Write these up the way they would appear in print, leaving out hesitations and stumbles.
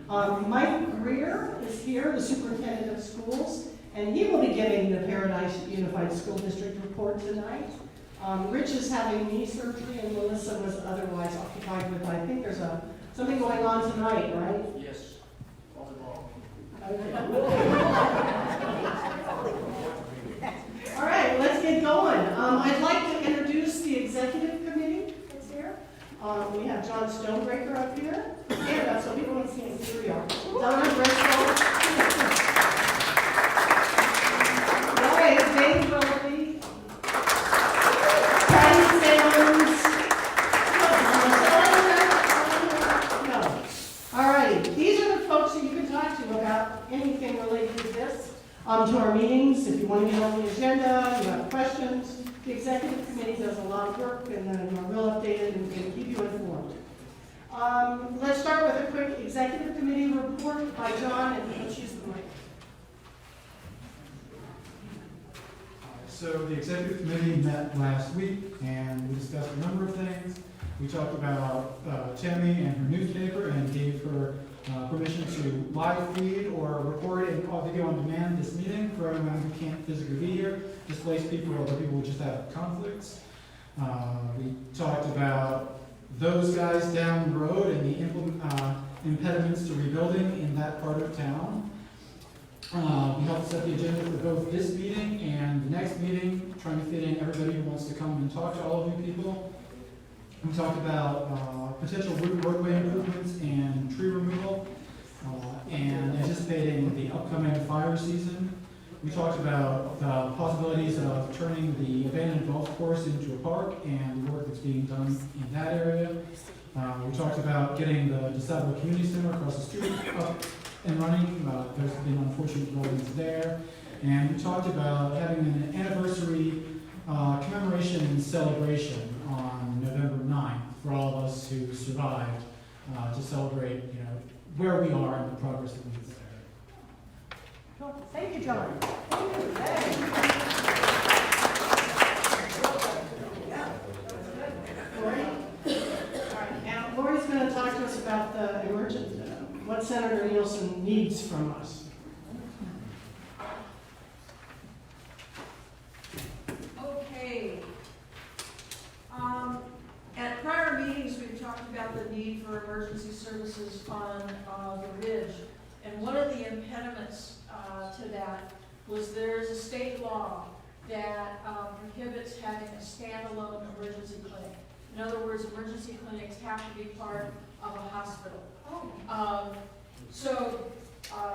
Mike Greer is here, the superintendent of schools, and he will be giving the Paradise Unified School District report tonight. Rich is having knee surgery, and Melissa was otherwise occupied with, I think there's something going on tonight, right? Yes, volleyball. All right, let's get going. I'd like to introduce the executive committee that's here. We have John Stonebreaker up here. Stand up so people can see him. Here we are. Donna Bristol. Dave Willoughby. Patty Simmons. No. All righty. These are the folks that you can talk to about anything related to this. To our meetings, if you want to get on the agenda, you have questions. The executive committee does a lot of work and then are real updated and can keep you informed. Let's start with a quick executive committee report by John, and let's use the mic. So the executive committee met last week and we discussed a number of things. We talked about Tammy and her newspaper and gave her permission to live feed or record and call video on demand this meeting for everyone who can't physically be here, displaced people or other people who just have conflicts. We talked about those guys down the road and the impediments to rebuilding in that part of town. We helped set the agenda for both this meeting and the next meeting, trying to fit in everybody who wants to come and talk to all of you people. We talked about potential roadway improvements and tree removal, and anticipating the upcoming fire season. We talked about the possibilities of turning the abandoned golf course into a park and the work that's being done in that area. We talked about getting the DeSable Community Center across the street up and running. There's been unfortunate developments there. And we talked about having an anniversary commemoration and celebration on November 9th for all of us who survived to celebrate, where we are and the progress that we've made. Cool. Thank you, John. Thank you. Lori? All right, now Lori's going to talk to us about the emergency, what Senator Nielsen needs from us. Okay. At prior meetings, we've talked about the need for emergency services on the ridge. And one of the impediments to that was there's a state law that prohibits having a standalone emergency clinic. In other words, emergency clinics have to be part of a hospital. So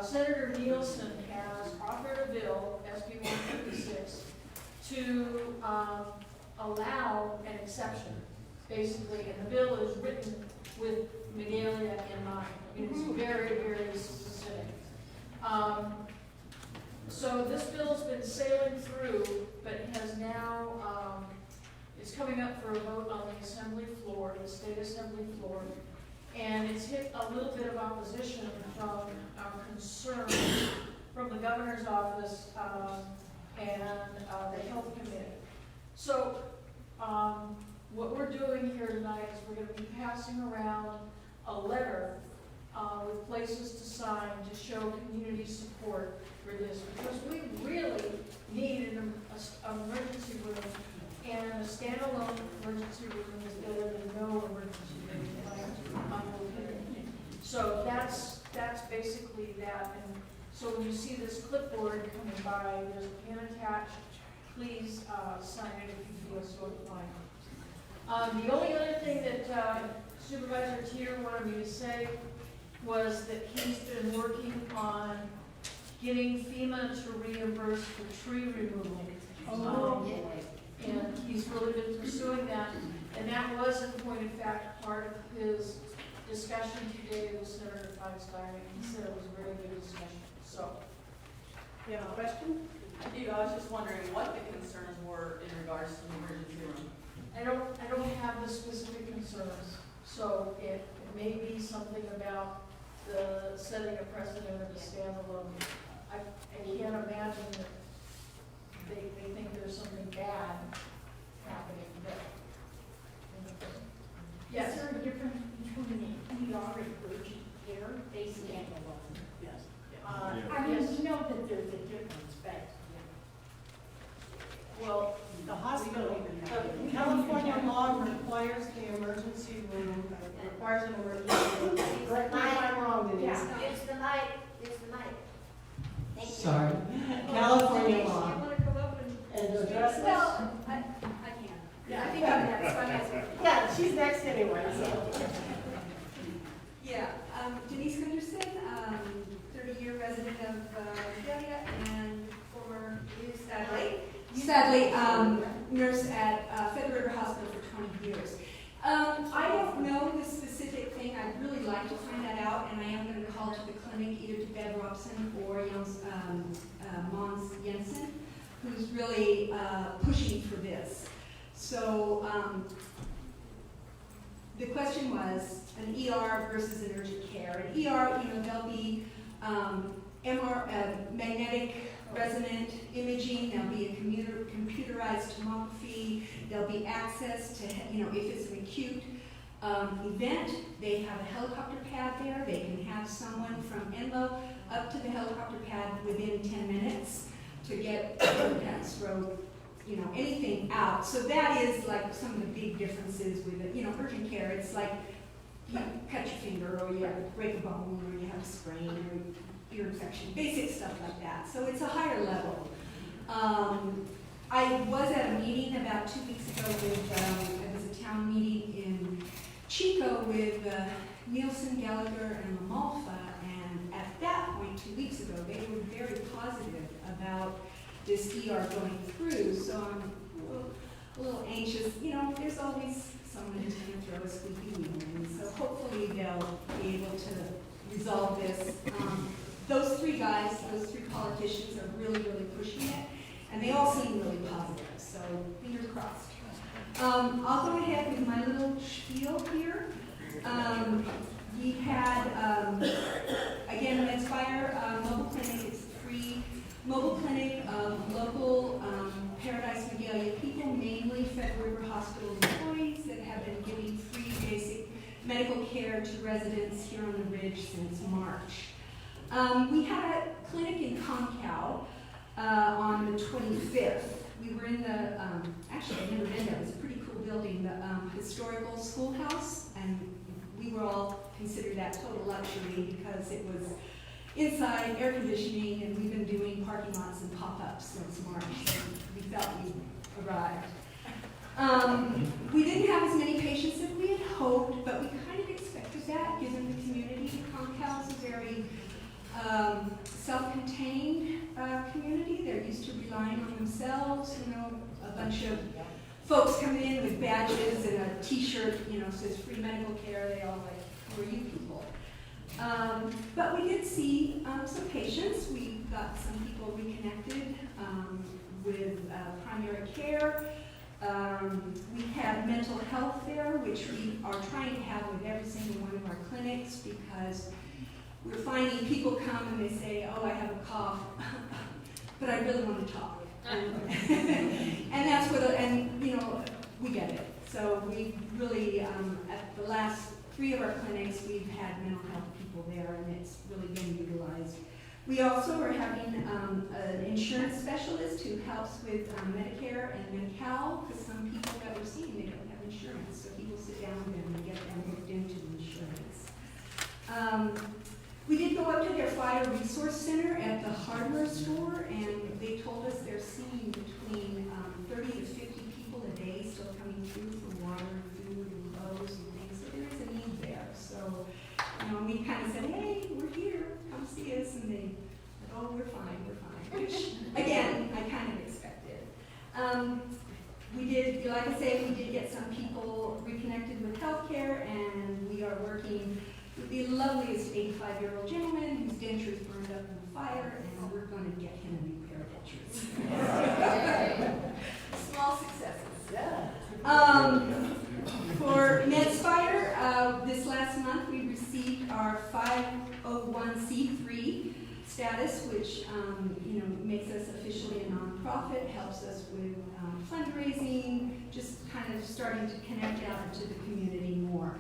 Senator Nielsen has offered a bill, SB 156, to allow an exception, basically, and the bill is written with Magalia in mind. I mean, it's very, very specific. So this bill's been sailing through, but has now, it's coming up for a vote on the assembly floor, the state assembly floor, and it's hit a little bit of opposition from concerns from the governor's office and the health committee. So what we're doing here tonight is we're going to be passing around a letter with places to sign to show community support for this, because we really need an emergency room, and a standalone emergency room is better than no emergency room, in my opinion. So that's basically that. And so when you see this clipboard coming by, there's a pen attached. Please sign it if you feel so inclined. The only other thing that Supervisor Tier wanted me to say was that he's been working on getting FEMA to reimburse for tree removal. And he's really been pursuing that. And that was, in point of fact, part of his discussion today with Senator Feinstein. He said it was a very good discussion. So, You have a question? I do. I was just wondering what the concerns were in regards to the emergency room. I don't have the specific concerns. So it may be something about the setting a precedent of the standalone. I can't imagine that they think there's something bad happening. But, yes. Is there a difference between an ER and urgent care? They stand she's next anyway, so. Yeah, Denise Gunderson, 30-year resident of Vidalia and former, sadly, nurse at Feather River Hospital for 20 years. I don't know the specific thing. I'd really like to find that out, and I am going to call to the clinic, either to Bev Robson or Mons Jensen, who's really pushing for this. So the question was an ER versus an urgent care. An ER, there'll be magnetic resonant imaging, there'll be a computerized tomography, there'll be access to, if it's an acute event, they have a helicopter pad there, they can have someone from Enlo up to the helicopter pad within 10 minutes to get stroke, anything out. So that is like some of the big differences with it. Urgent care, it's like you cut your finger or you break a bone or you have a sprain or ear infection, basic stuff like that. So it's a higher level. I was at a meeting about 2 weeks ago with, it was a town meeting in Chico with Nielsen, Gallagher, and Lamalfa, and at that point, 2 weeks ago, they were very positive about this ER going through, so I'm a little anxious. There's always someone who's going to throw a squeaky wheel in, so hopefully they'll be able to resolve this. Those three guys, those three politicians are really, really pushing it, and they all seem really positive, so fingers crossed. I'll go ahead with my little spiel here. We had, again, Medspire Mobile Clinic. It's a free mobile clinic of local Paradise Magalia people, mainly Feather River Hospital employees that have been giving free basic medical care to residents here on the Ridge since March. We had a clinic in Counsel on the 25th. We were in the, actually I've never been there, it was a pretty cool building, the historical schoolhouse, and we were all considered that total luxury because it was inside, air conditioning, and we've been doing parking lots and pop-ups since March, so we felt we arrived. We didn't have as many patients as we had hoped, but we kind of expected that given the community. Counsel is a very self-contained community. They're used to relying on themselves. A bunch of folks come in with badges and a T-shirt, says free medical care. They all like, who are you people? But we did see some patients. We got some people reconnected with primary care. We have mental health there, which we are trying to have with every single one of our clinics because we're finding people come and they say, oh, I have a cough, but I really want to talk. And that's what, we get it. So we really, at the last 3 of our clinics, we've had mental health people there, and it's really been utilized. We also are having an insurance specialist who helps with Medicare and Medi-Cal, because some people that we're seeing, they don't have insurance, so he will sit down with them and get them hooked into insurance. We did go up to their fire resource center at the hardware store, and they told us they're seeing between 30 to 50 people a day still coming through for water, food, and clothes and things. So there is a need there. So, we kind of said, hey, we're here, come see us, and they said, oh, we're fine, which, again, I kind of expected. We did, like I say, we did get some people reconnected with healthcare, and we are working with the loveliest 85-year-old gentleman whose dentures burned up in the fire, and we're going to get him a new pair of dentures. Small successes. For Medspire, this last month we received our 501c3 status, which makes us officially a nonprofit, helps us with fundraising, just kind of starting to connect out into the community more.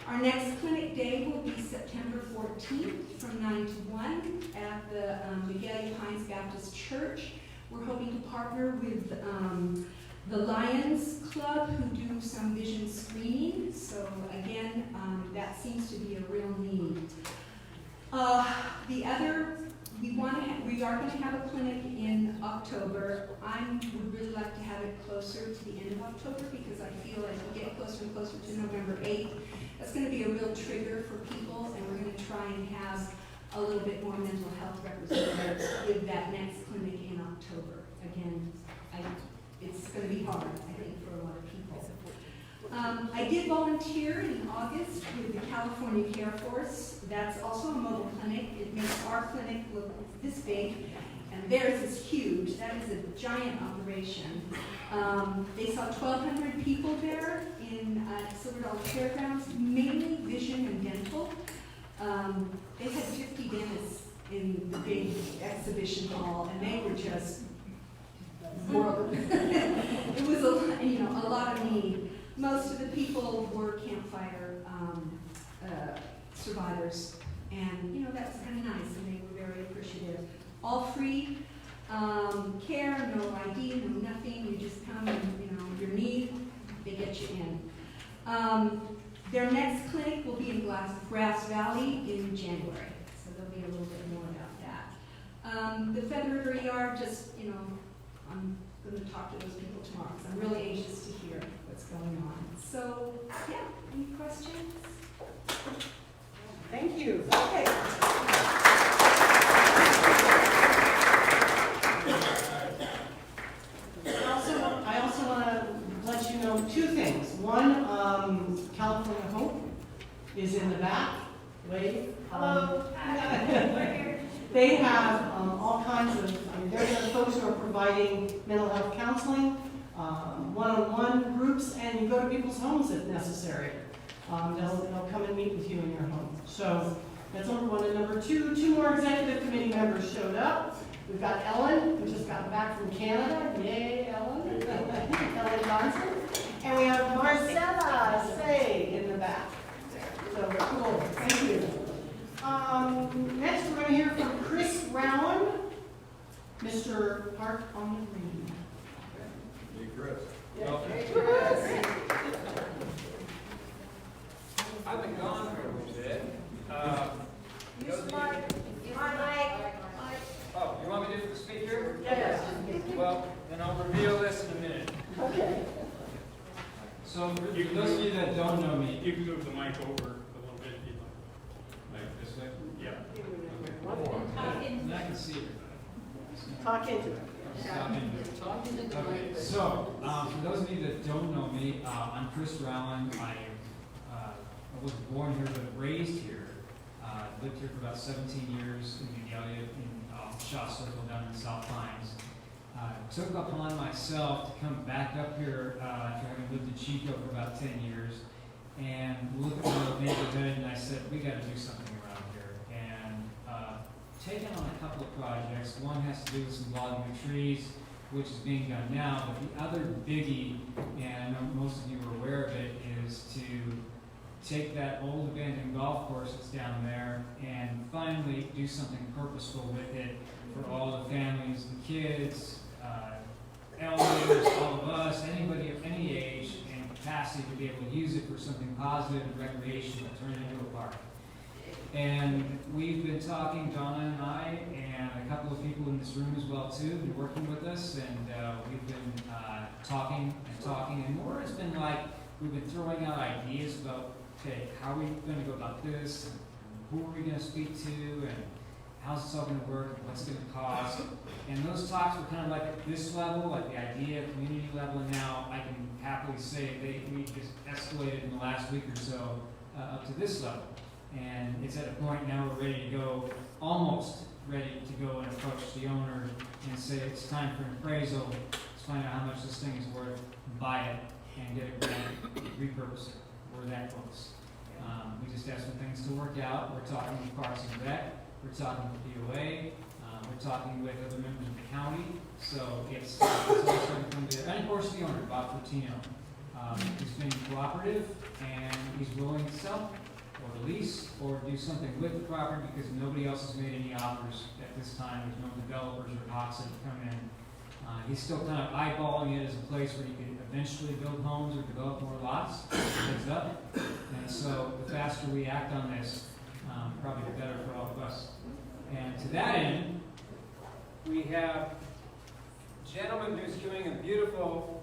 Our next clinic day will be September 14th from 9 to 1 at the Magalia Pines Baptist Church. We're hoping to partner with the Lions Club, who do some vision screening. So again, that seems to be a real need. The other, we we are going to have a clinic in October. I would really like to have it closer to the end of October because I feel as we get closer and closer to November 8th, that's going to be a real trigger for people, and we're going to try and have a little bit more mental health representatives with that next clinic in October. Again, it's going to be hard, I think, for a lot of people. I did volunteer in August with the California Care Force. That's also a mobile clinic. It makes our clinic look this big, and theirs is huge. That is a giant operation. They saw 1,200 people there in Silver Dollar Fairgrounds, mainly vision and dental. They had 50 dentists in the big exhibition hall, and they were just world. It was a lot of need. Most of the people were campfire survivors, and that was kind of nice, and they were very appreciative. All free care, no ID, no nothing. You just come and your need, they get you in. Their next clinic will be in Grass Valley in January, so there'll be a little bit more about that. The Feather River Yard, I'm going to talk to those people tomorrow because I'm really anxious to hear what's going on. So, yeah, any questions? Thank you. Okay. I also want to let you know two things. One, California Hope is in the back. Wave. Hello. They have all kinds of, they're the folks who are providing mental health counseling, one-on-one groups, and you go to people's homes if necessary. They'll come and meet with you in your home. So that's number one. And number two, 2 more executive committee members showed up. We've got Ellen, who just got back from Canada. Yay, Ellen. Ellen Johnson. And we have Marcella Say in the back. So cool. Thank you. Next, we're going to hear from Chris Rowan, Mr. Park on the Green. Hey, Chris. Yeah. Chris. I've been gone for a little bit. Oh, you want me to speak here? Yes. Well, then I'll reveal this in a minute. Okay. So, for those of you that don't know me, You can move the mic over a little bit if you'd like. like this way, Yeah. and I can see everybody. Talk into it. Okay, so, for those of you that don't know me, I'm Chris Rowan. I was born here but raised here. Lived here for about 17 years in Udalia, in Shaw Circle down in South Pines. Took upon myself to come back up here after having lived in Chico for about 10 years and looked at the neighborhood and I said, we got to do something around here. And taken on a couple of projects. One has to do with some logging of trees, which is being done now, but the other biggie, and I know most of you are aware of it, is to take that old abandoned golf course that's down there and finally do something purposeful with it for all the families, the kids, elders, all of us, anybody of any age and capacity to be able to use it for something positive and recreational, turn it into a park. And we've been talking, Donna and I, and a couple of people in this room as well too, been working with us, and we've been talking, and more it's been like we've been throwing out ideas about, okay, how are we going to go about this, and who are we going to speak to, and how's this all going to work, and what's it going to cost. And those talks were kind of like at this level, like the idea, community level, and now I can happily say we just escalated in the last week or so up to this level. And it's at a point now we're ready to go, almost ready to go and approach the owner and say it's time for an appraisal. Let's find out how much this thing is worth, buy it, and get it grant, repurpose it. We're that close. We just have some things to work out. We're talking with Parks and Rec. We're talking with POA. We're talking with other members of the county. So it's all starting to come together. And of course the owner, Bob Fortino. He's been cooperative and he's willing to sell or to lease or do something with the property because nobody else has made any offers at this time. There's no developers or hawks that have come in. He's still kind of eyeballing it as a place where you can eventually build homes or develop more lots. Heads up. And so the faster we act on this, probably the better for all of us. And to that end, we have a gentleman who's doing a beautiful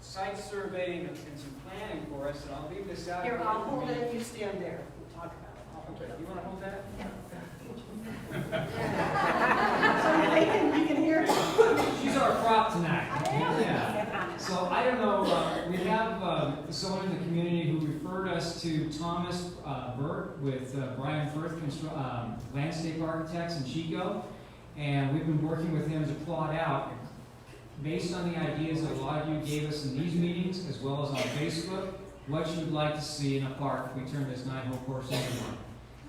site survey and some planning for us, and I'll leave this out. Here, at the I'll end of the hold meeting. it, you stand there, we'll talk about it. I'll hold Okay, it. you want to hold that? So you can hear it. She's our prop tonight. I am. Yeah. So I don't know, we have someone in the community who referred us to Thomas Burt with Brian Firth Landscape Architects in Chico. And we've been working with him to plot out, based on the ideas that a lot of you gave us in these meetings, as well as on Facebook, what you'd like to see in a park if we turn this 9-hole course into one.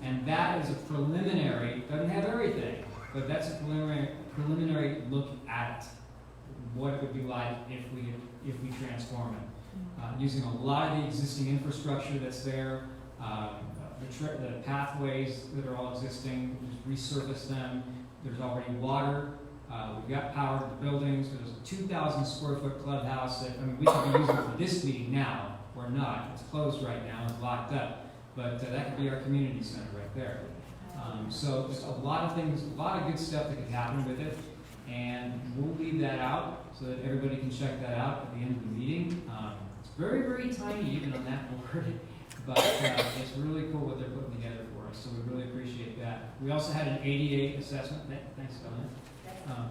And that is a preliminary, doesn't have everything, but that's a preliminary look at it. What it would be like if we transform it. Using a lot of the existing infrastructure that's there, the pathways that are all existing, just resurface them. There's already water. We've got power to the buildings. There's a 2,000 square foot clubhouse that, I mean, we could be using for this meeting now. We're not. It's closed right now. It's locked up. But that could be our community center right there. So there's a lot of things, a lot of good stuff that could happen with it. And we'll leave that out so that everybody can check that out at the end of the meeting. It's very, very tiny even on that board. But it's really cool what they're putting together for us. So we really appreciate that. We also had an ADA assessment. Thanks, Donna. How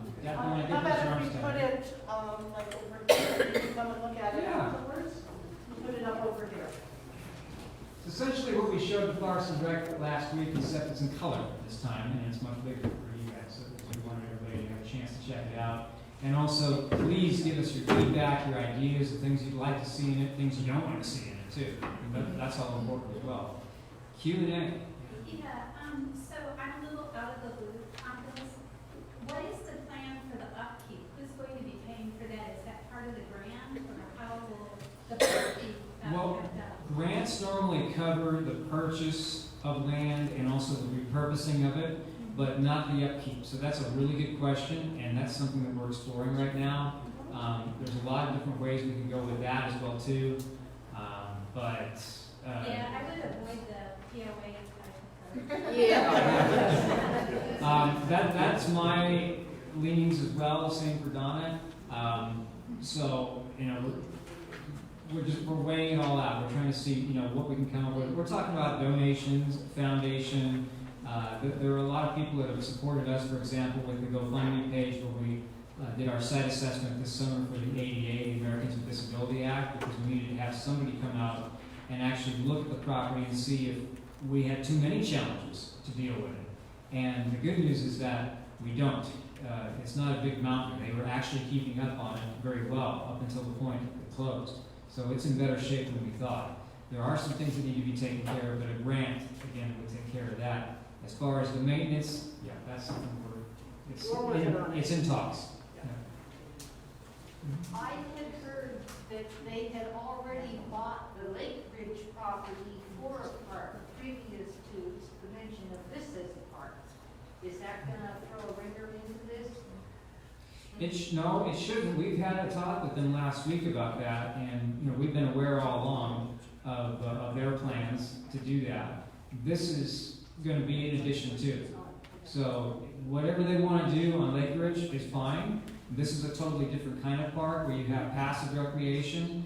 about if we put it, like over here, you can come and look at it Yeah. afterwards? We'll put it up over here. Essentially, what we showed the Parks and Rec last week, except it's in color this time, and it's much bigger for you guys, so we wanted everybody to have a chance to check it out. And also, please give us your feedback, your ideas, the things you'd like to see in it, things you don't want to see in it, too. That's all important as well. Q&A. Yeah, so I'm a little out of the loop on this. What is the plan for the upkeep? Who's going to be paying for that? Is that part of the grant, or how will the upkeep Well, get done? Grants normally cover the purchase of land and also the repurposing of it, but not the upkeep. So that's a really good question, and that's something that we're exploring right now. There's a lot of different ways we can go with that as well too. Yeah, I would avoid the POA type of. That's my leanings as well, same for Donna. So, you know, we're weighing it all out. We're trying to see, you know, what we can come up with. We're talking about donations, foundation. There are a lot of people that have supported us, for example, with the GoFundMe page where we did our site assessment this summer for the ADA, the Americans with Disability Act, because we needed to have somebody come out and actually look at the property and see if we had too many challenges to deal with it. And the good news is that we don't. It's not a big mountain. They were actually keeping up on it very well up until the point it closed. So it's in better shape than we thought. There are some things that need to be taken care of, but a grant, again, would take care of that. As far as the maintenance, yeah, that's something We're working on it. it's in talks. I had heard that they had already bought the Lake Ridge property for a park previous to the mention of this as a park. Is that gonna throw a ringer into this? No, it shouldn't. We've had a talk with them last week about that, and you know we've been aware all along of their plans to do that. This is going to be in addition to. So whatever they want to do on Lake Ridge is fine. This is a totally different kind of park where you have passive recreation.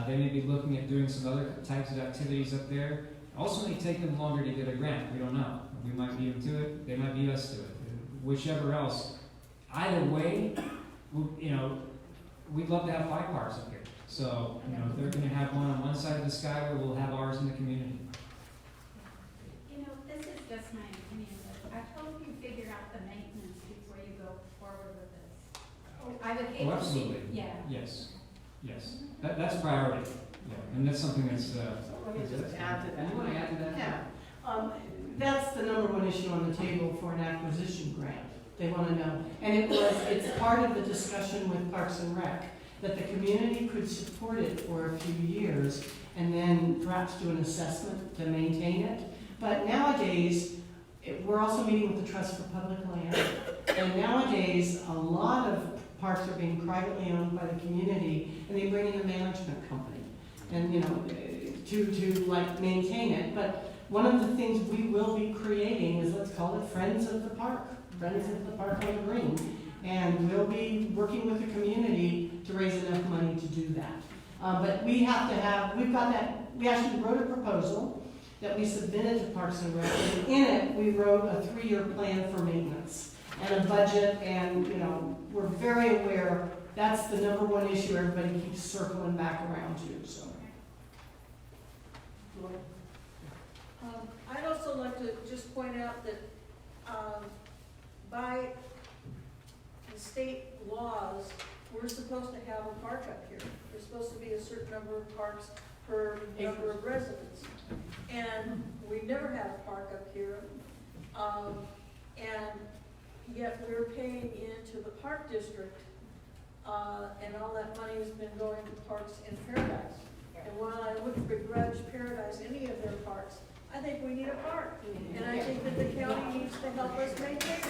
They may be looking at doing some other types of activities up there. Also may take them longer to get a grant. We don't know. We might beat them to it. They might beat us to it. Whichever else. Either way, you know, we'd love to have 5 parks up here. So, you know, if they're going to have one on one side of the skyway, we'll have ours in the community. You know, this is just my opinion, but I hope you figure out the maintenance before you go forward with this. I would hate Oh, to see, absolutely. yeah. Yes, yes. That's priority. Yeah, and that's something that's. Let me just add to that. You want to add to that? Yeah. That's the number one issue on the table for an acquisition grant. They want to know. And it's part of the discussion with Parks and Rec, that the community could support it for a few years and then perhaps do an assessment to maintain it. But nowadays, we're also meeting with the Trust for Public Land, and nowadays, a lot of parks are being privately owned by the community, and they bring in a management company, and you know, to like maintain it. But one of the things we will be creating is, let's call it Friends of the Park, Friends of the Park on the Green, And we'll be working with the community to raise enough money to do that. But we have to have, we've got that, we actually wrote a proposal that we submitted to Parks and Rec. And in it, we wrote a 3-year plan for maintenance and a budget, and, you know, we're very aware that's the #1 issue everybody keeps circling back around to, so. I'd also like to just point out that, by the state laws, we're supposed to have a park up here. There's supposed to be a certain number of parks per number of residents. And we never had a park up here. And yet we're paying into the park district, and all that money has been going to Parks in Paradise. And while I wouldn't begrudge Paradise any of their parks, I think we need a park. And I think that the county needs to help us maintain it.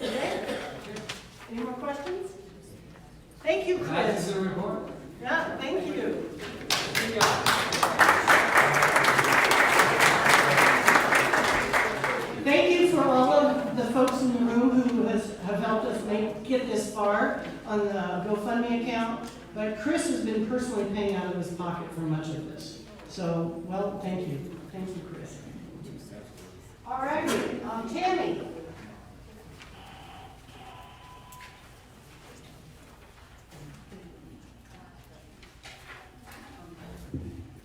Okay. Any more questions? Thank you, That's Chris. the report. Yeah, thank you. Thank you for all of the folks in the room who have helped us get this far on the GoFundMe account. But Chris has been personally paying out of his pocket for much of this. So, well, thank you. Thank you, Chris. All righty, Tammy.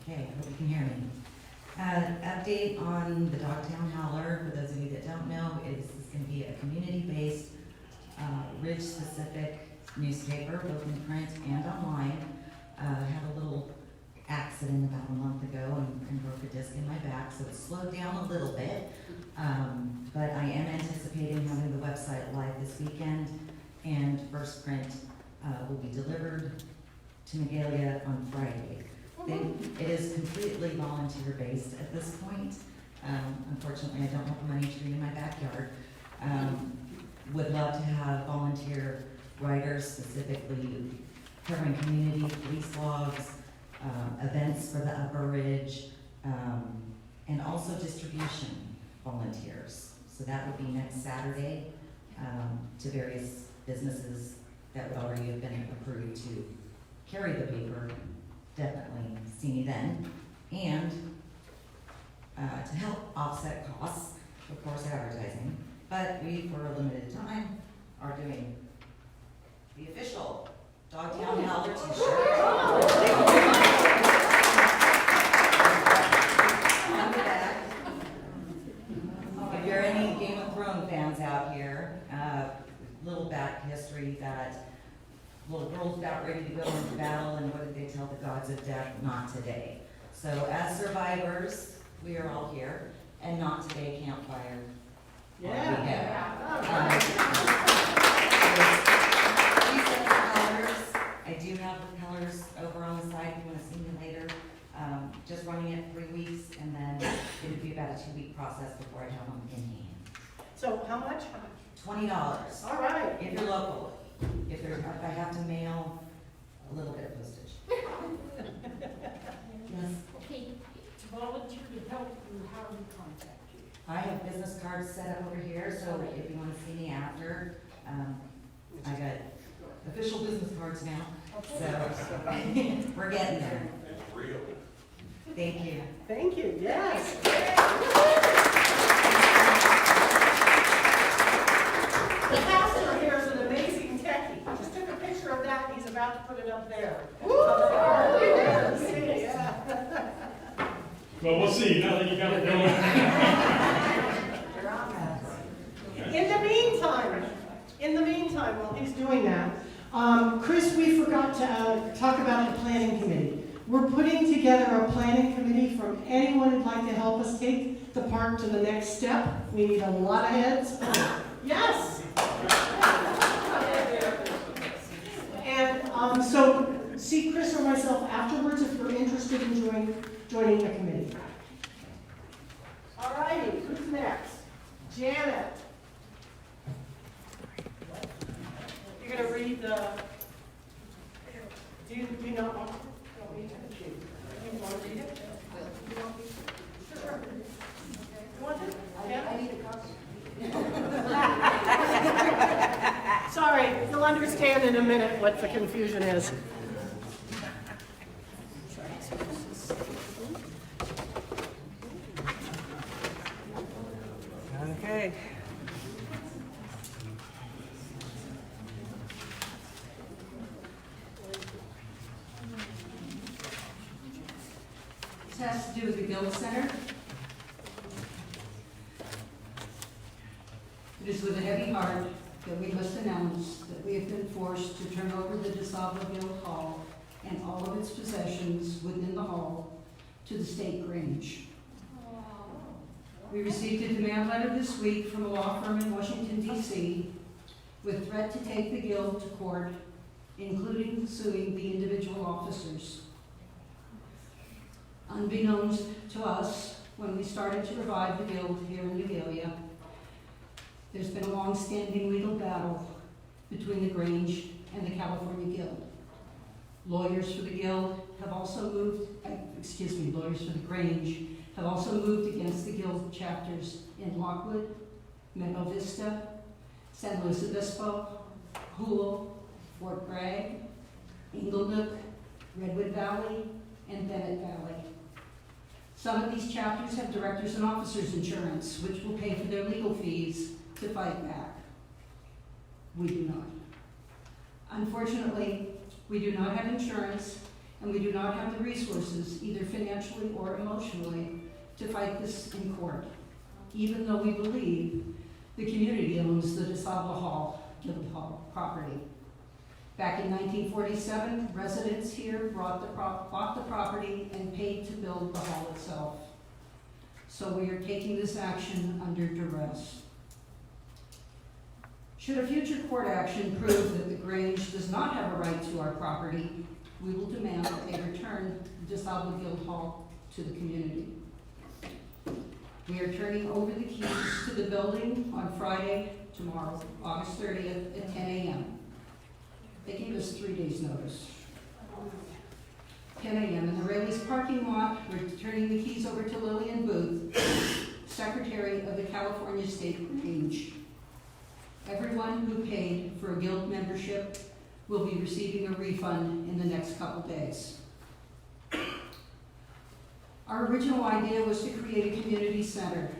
Okay, hope you can hear me. Update on the Dogtown Howler, for those of you that don't know, this is going to be a community-based, Ridge-specific newspaper, both in print and online. Had a little accident about a month ago and broke a disc in my back, so it slowed down a little bit. But I am anticipating having the website live this weekend, and first print will be delivered to Magalia on Friday. It is completely volunteer-based at this point. Unfortunately, I don't have a money tree in my backyard. Would love to have volunteer writers specifically covering community, police logs, events for the Upper Ridge, and also distribution volunteers. So that would be next Saturday to various businesses that would already have been approved to carry the paper. Definitely see me then. And to help offset costs, of course, advertising, but we, for a limited time, are doing the official Dogtown Howler t-shirt. If you're any Game of Thrones fans out here, little back history that little girls got ready to go into battle, and what did they tell the gods of death? Not today. So as survivors, we are all here, and not today campfire. I do have propellers over on the side if you want to see me later. Just running it 3 weeks, and then it would be about a 2-week process before I have them in hand. So how much? $20. All right. If you're local. If I have to mail, a little bit of postage. Yes. Okay, to volunteer to help you, how do we contact you? I have business cards set up over here, so if you want to see me after, I got official business cards now, so we're getting there. Thank you. Thank you, yes. The pastor here is an amazing techie. I just took a picture of that, and he's about to put it up there. Yeah. Well, we'll see, now that you got it going. In the meantime, while he's doing that, Chris, we forgot to talk about the planning committee. We're putting together a planning committee from anyone who'd like to help us take the park to the next step. We need a lot of heads. Yes! And so see Chris or myself afterwards if you're interested in joining the committee. All righty, who's next? Janet. You're going to read the, do you not want me to? Do you want to read it? You want me to? Sure. Okay. in a minute what the confusion is. Okay. This has to do with the Guild Center. It is with a heavy heart that we must announce that we have been forced to turn over the DeSable Guild Hall and all of its possessions within the hall to the State Grange. We received a demand letter this week from a law firm in Washington, D.C. with threat to take the Guild to court, including suing the individual officers. Unbeknownst to us, when we started to revive the Guild here in Vidalia, there's been a long-standing legal battle between the Grange and the California Guild. Lawyers for the Guild have also moved, lawyers for the Grange have also moved against the Guild chapters in Lockwood, Meadow Vista, San Luis Obispo, Hoole, Fort Bragg, Inglenook, Redwood Valley, and Bennett Valley. Some of these chapters have directors and officers insurance, which will pay for their legal fees to fight back. We do not. Unfortunately, we do not have insurance, and we do not have the resources, either financially or emotionally, to fight this in court, even though we believe the community owns the DeSable Guild Hall property. Back in 1947, residents here bought the property and paid to build the hall itself. So we are taking this action under duress. Should a future court action prove that the Grange does not have a right to our property, we will demand that they return the DeSable Guild Hall to the community. We are turning over the keys to the building on Friday, tomorrow, August 30th at 10 a.m. They gave us 3 days' notice. 10 a.m. in the Rayleigh's parking lot, we're turning the keys over to Lillian Booth, Secretary of the California State Grange. Everyone who paid for a guild membership will be receiving a refund in the next couple days. Our original idea was to create a community center.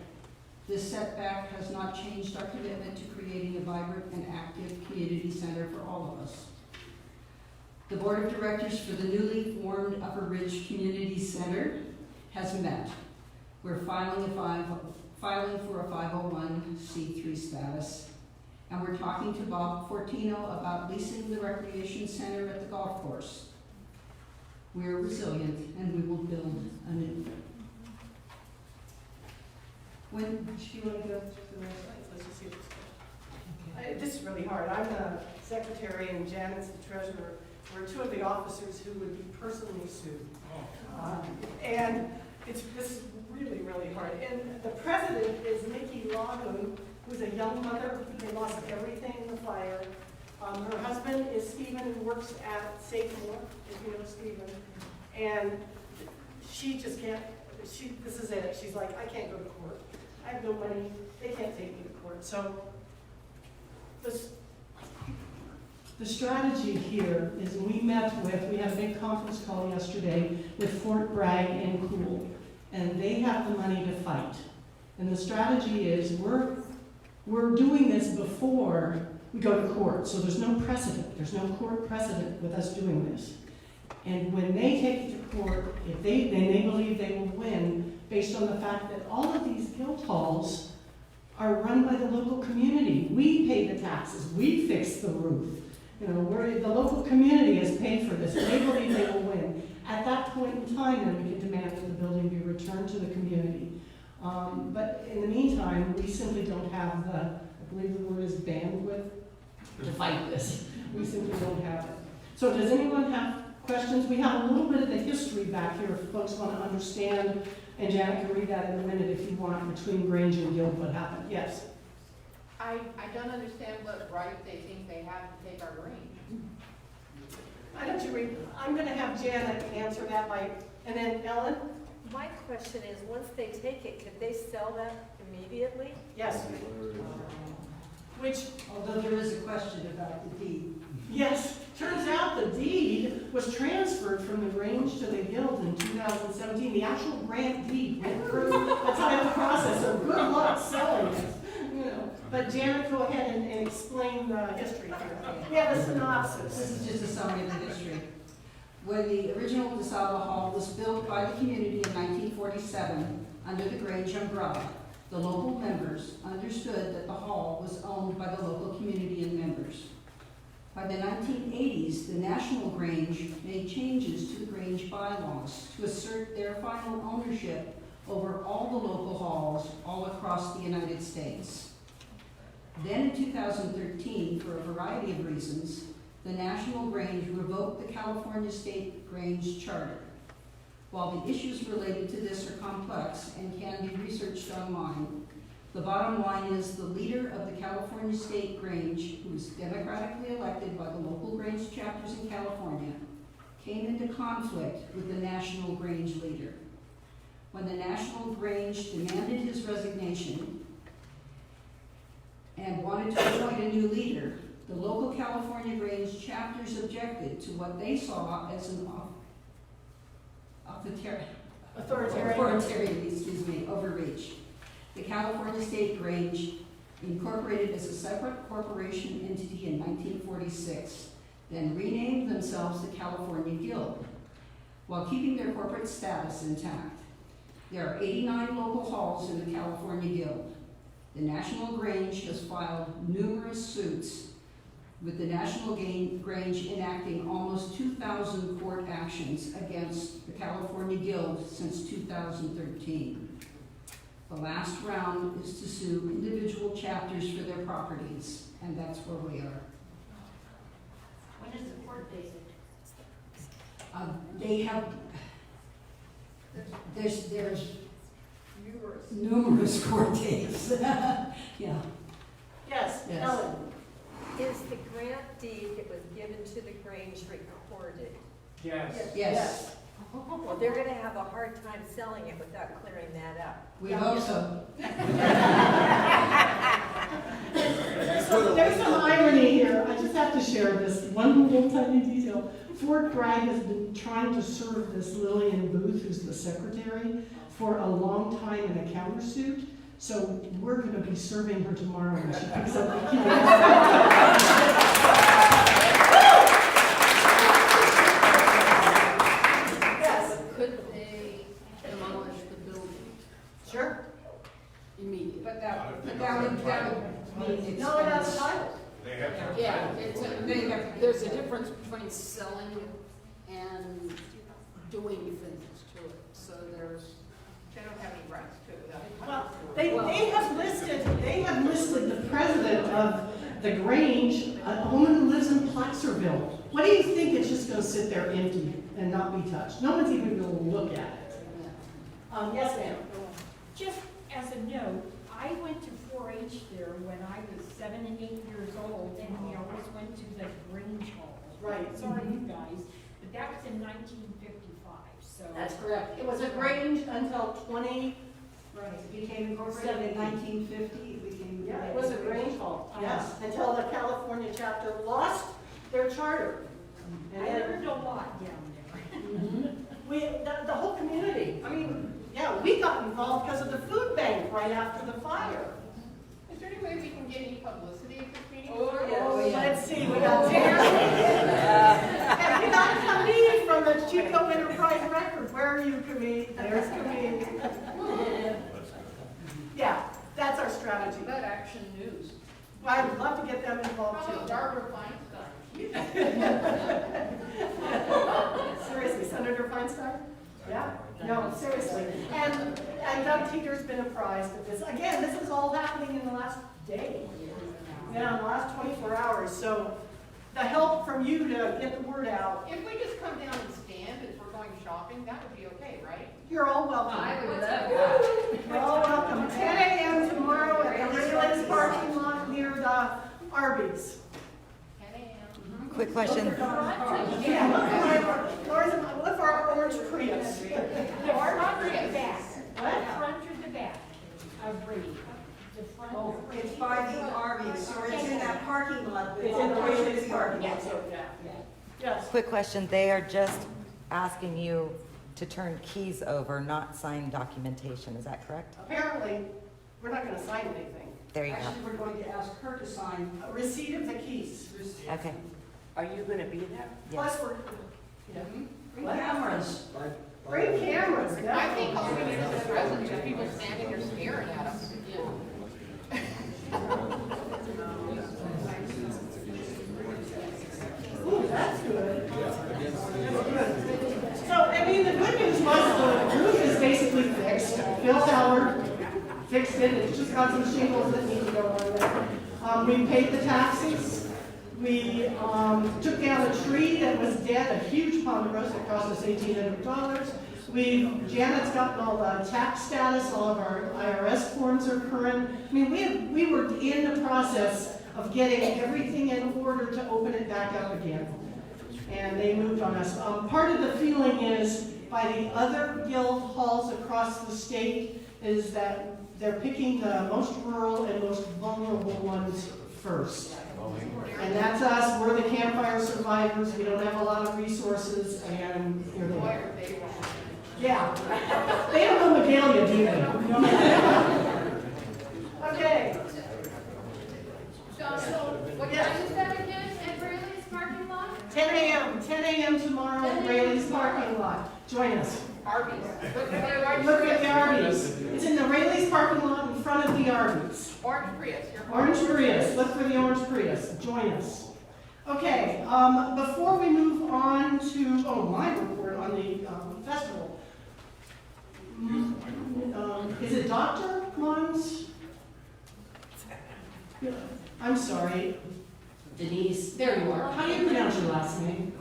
This setback has not changed our commitment to creating a vibrant and active community center for all of us. The board of directors for the newly formed Upper Ridge Community Center has met. We're filing for a 501c3 status, and we're talking to Bob Fortino about leasing the recreation center at the golf course. We're resilient, and we will build anew. When do you want to go to the rest? Let's just see what's this is really hard. I'm the secretary and Janet's the treasurer. We're two of the officers who would be personally sued. And this is really, really hard. And the president is Nikki Lagoon, who's a young mother. They lost everything in the fire. Her husband is Stephen, who works at Seymour, if you know Stephen. And she just can't, this is it. She's like, I can't go to court. I have no money. They can't take me to court. So the strategy here is we had a big conference call yesterday with Fort Bragg and Counsel, and they have the money to fight. And the strategy is we're doing this before we go to court, so there's no precedent. There's no court precedent with us doing this. And when they take it to court, then they believe they will win based on the fact that all of these guild halls are run by the local community. We pay the taxes. We fix the roof. You know, the local community has paid for this. They believe they will win. At that point in time, then we can demand that the building be returned to the community. But in the meantime, we simply don't have the, I believe the word is bandwidth, to fight this. We simply don't have it. So does anyone have questions? We have a little bit of the history back here if folks want to understand, and Janet can read that in a minute if you want, between Grange and Guild, what happened. Yes? I don't understand what right they think they have to take our Grange. Why don't you read? I'm going to have Janet answer that and then Ellen? My question is, once they take it, could they sell that immediately? Yes. Which, Although there is a question about the deed. Yes, turns out the deed was transferred from the Grange to the Guild in 2017. The actual grant deed went through the title process, so good luck selling it. You know. But Janet, go ahead and explain the history here. We have a synopsis. This is just a summary of the history. When the original DeSalvo Hall was built by the community in 1947 under the Grange umbrella, the local members understood that the hall was owned by the local community and members. By the 1980s, the National Grange made changes to the Grange bylaws to assert their final ownership over all the local halls all across the United States. Then in 2013, for a variety of reasons, the National Grange revoked the California State Grange Charter. While the issues related to this are complex and can be researched online, the bottom line is the leader of the California State Grange, who was democratically elected by the local Grange chapters in California, came into conflict with the National Grange leader. When the National Grange demanded his resignation and wanted to appoint a new leader, the local California Grange chapters objected to what they saw as an authoritarian overreach. The California State Grange incorporated as a separate corporation entity in 1946, then renamed themselves the California Guild, while keeping their corporate status intact. There are 89 local halls in the California Guild. The National Grange has filed numerous suits, with the National Grange enacting almost 2,000 court actions against the California Guild since 2013. The last round is to sue individual chapters for their properties, and that's where we are. When is the court date? They have, there's numerous court dates. Yeah. Yes, Yes. Ellen. Is the grant deed that was given to the Grange recorded? Yes. Well, they're gonna have a hard time selling it without clearing that up. We hope so. There's some irony here. I just have to share this one little tiny detail. Fort Bragg has been trying to serve this Lillian Booth, who's the secretary, for a long time in a countersuit. So we're going to be serving her tomorrow when she picks up the keys. Yes. Could they demolish the building Sure. immediately? But that would mean it's. No, that's title. They have to. Yeah, there's a difference between selling and doing things to it, so they don't have any rights to it. Well, they have listed the president of the Grange, a woman who lives in Placerville. What do you think it's just going to sit there empty and not be touched? No one's even going to look at it. Yes, ma'am. Just as a note, I went to 4-H there when I was 7 and 8 years old, and we always went to the Grange Hall. Right. Sorry, you guys, but that was in 1955, so. That's correct. It was a Grange until 20. Right, it became incorporated in 1950, it became. Yeah, it was a Grange Hall, yes, until the California chapter lost their charter. And I then learned a lot down there. the whole community, I mean, yeah, we got involved because of the food bank right after the fire. Is there any way we can get any publicity at this meeting? Let's see, we got and we got Camille from the Chico Enterprise Record. Where are you, Camille? There's Camille. Yeah, that's our strategy. About Action News. Well, I'd love to get them involved How about too. Barbara Feinstein? Seriously, Senator Feinstein? Yeah, no, seriously. And Doug Teeter's been apprised of this. Again, this is all happening in the last day. Yeah, in the last 24 hours. So the help from you to get the word out, If we just come down and stand as we're going shopping, that would be okay, right? you're all welcome. would love that. You're all welcome. 10 a.m. tomorrow at the Raylan's parking lot near the Arby's. 10 a.m. Quick question. Yeah, look for our orange Prius. The front or the back? What? The front or the back of Brady? The front or the It's by the Arby's, or it's in that parking lot. It's in the Raylan's parking lot. Yeah. quick question. They are just asking you to turn keys over, not sign documentation. Is that correct? Apparently, we're not gonna sign anything. There you go. Actually, we're going to ask her to sign. A receipt of the keys. Okay. Are you gonna be there? Plus, we're, yeah. Bring What? cameras. Bring cameras, I think definitely. all we need is a present, just people standing there staring at us. Ooh, that's good. That's good. So, I mean, the good news was the roof is basically fixed. Phil Howard fixed it, it's just got some shingles that need to go on there. We paid the taxes. We took down a tree that was dead, a huge ponderosa that cost us $1,800. Janet's gotten all the tax status, all of our IRS forms are current. I mean, we were in the process of getting everything in order to open it back up again. And they moved on us. Part of the feeling is, by the other guild halls across the state, is that they're picking the most rural and most vulnerable ones first. And that's us, we're the campfire survivors, we don't have a lot of resources, and here they are. Yeah. They don't know Magalia, do they? Okay. So, what time is that again, at Brayley's parking lot? 10 a.m. tomorrow in Rayleigh's parking lot. Join us. Arby's. Look at the Arby's. It's in the Rayleigh's parking lot in front of the Arby's. Orange Prius. Orange Prius, look for the Orange Prius, join us. Okay, before we move on to, my report on the festival. Is it Dr. Mons? I'm sorry, Denise, there you are. How do you pronounce your last name?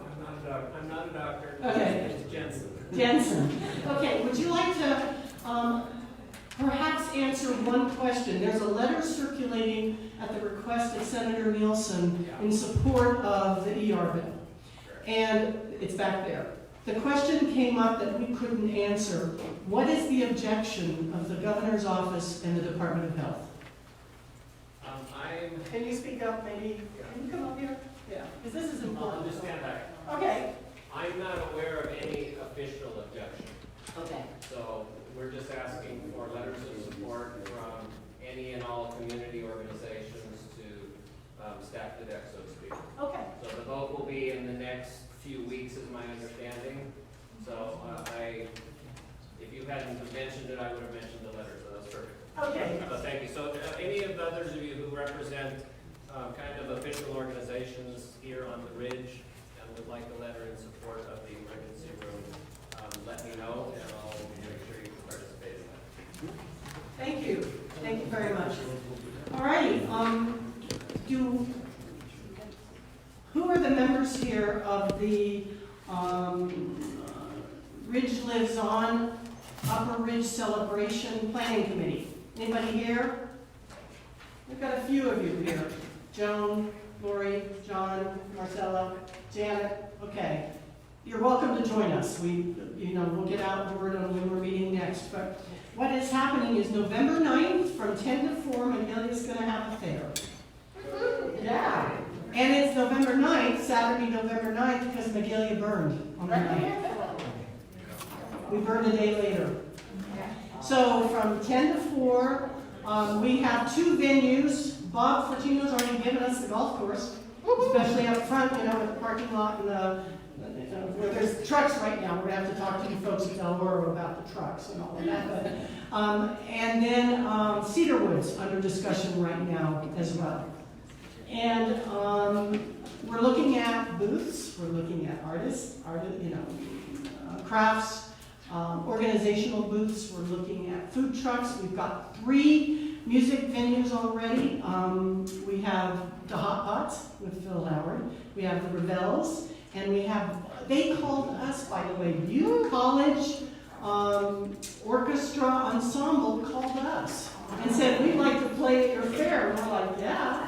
I'm not a doctor. Okay. It's Jensen. Jensen. Okay, would you like to perhaps answer one question? There's a letter circulating at the request of Senator Nielsen in support of the ER bill. And it's back there. The question came up that we couldn't answer. What is the objection of the governor's office and the Department of Health? Can you speak up maybe? Can you come up here? Yeah, because this is I'll important. understand that. Okay. I'm not aware of any official objection. Okay. So we're just asking for letters of support from any and all community organizations to stack the deck, so to speak. Okay. So the vote will be in the next few weeks, is my understanding. So if you hadn't mentioned it, I would have mentioned the letter, so that's perfect. Okay. Thank you. So any of the others of you who represent kind of official organizations here on the Ridge and would like a letter in support of the emergency room, let me know and I'll make sure you can participate in that. Thank you. Thank you very much. All righty. Who are the members here of the Ridge Lives On Upper Ridge Celebration Planning Committee? Anybody here? We've got a few of you here. Joan, Lori, John, Marcella, Janet. Okay. You're welcome to join us. We'll get out word on when we're meeting next. But what is happening is November 9th from 10 to 4, Magalia's going to have a fair. Yeah. And it's November 9th, Saturday, November 9th, because Magalia burned on the 9th. We burned a day later. So from 10 to 4, we have two venues. Bob Fortino's already given us the golf course, especially up front, with the parking lot and where there's trucks right now. We're going to have to talk to you folks at Del Oro about the trucks and all of that. But, and then Cedarwood's under discussion right now as well. And we're looking at booths. We're looking at artists, crafts, organizational booths. We're looking at food trucks. We've got 3 music venues already. We have the Hot Pots with Phil Howard. We have the Revels. And they called us, by the way, Butte College Orchestra Ensemble called us and said, we'd like to play at your fair. And we're like, yeah.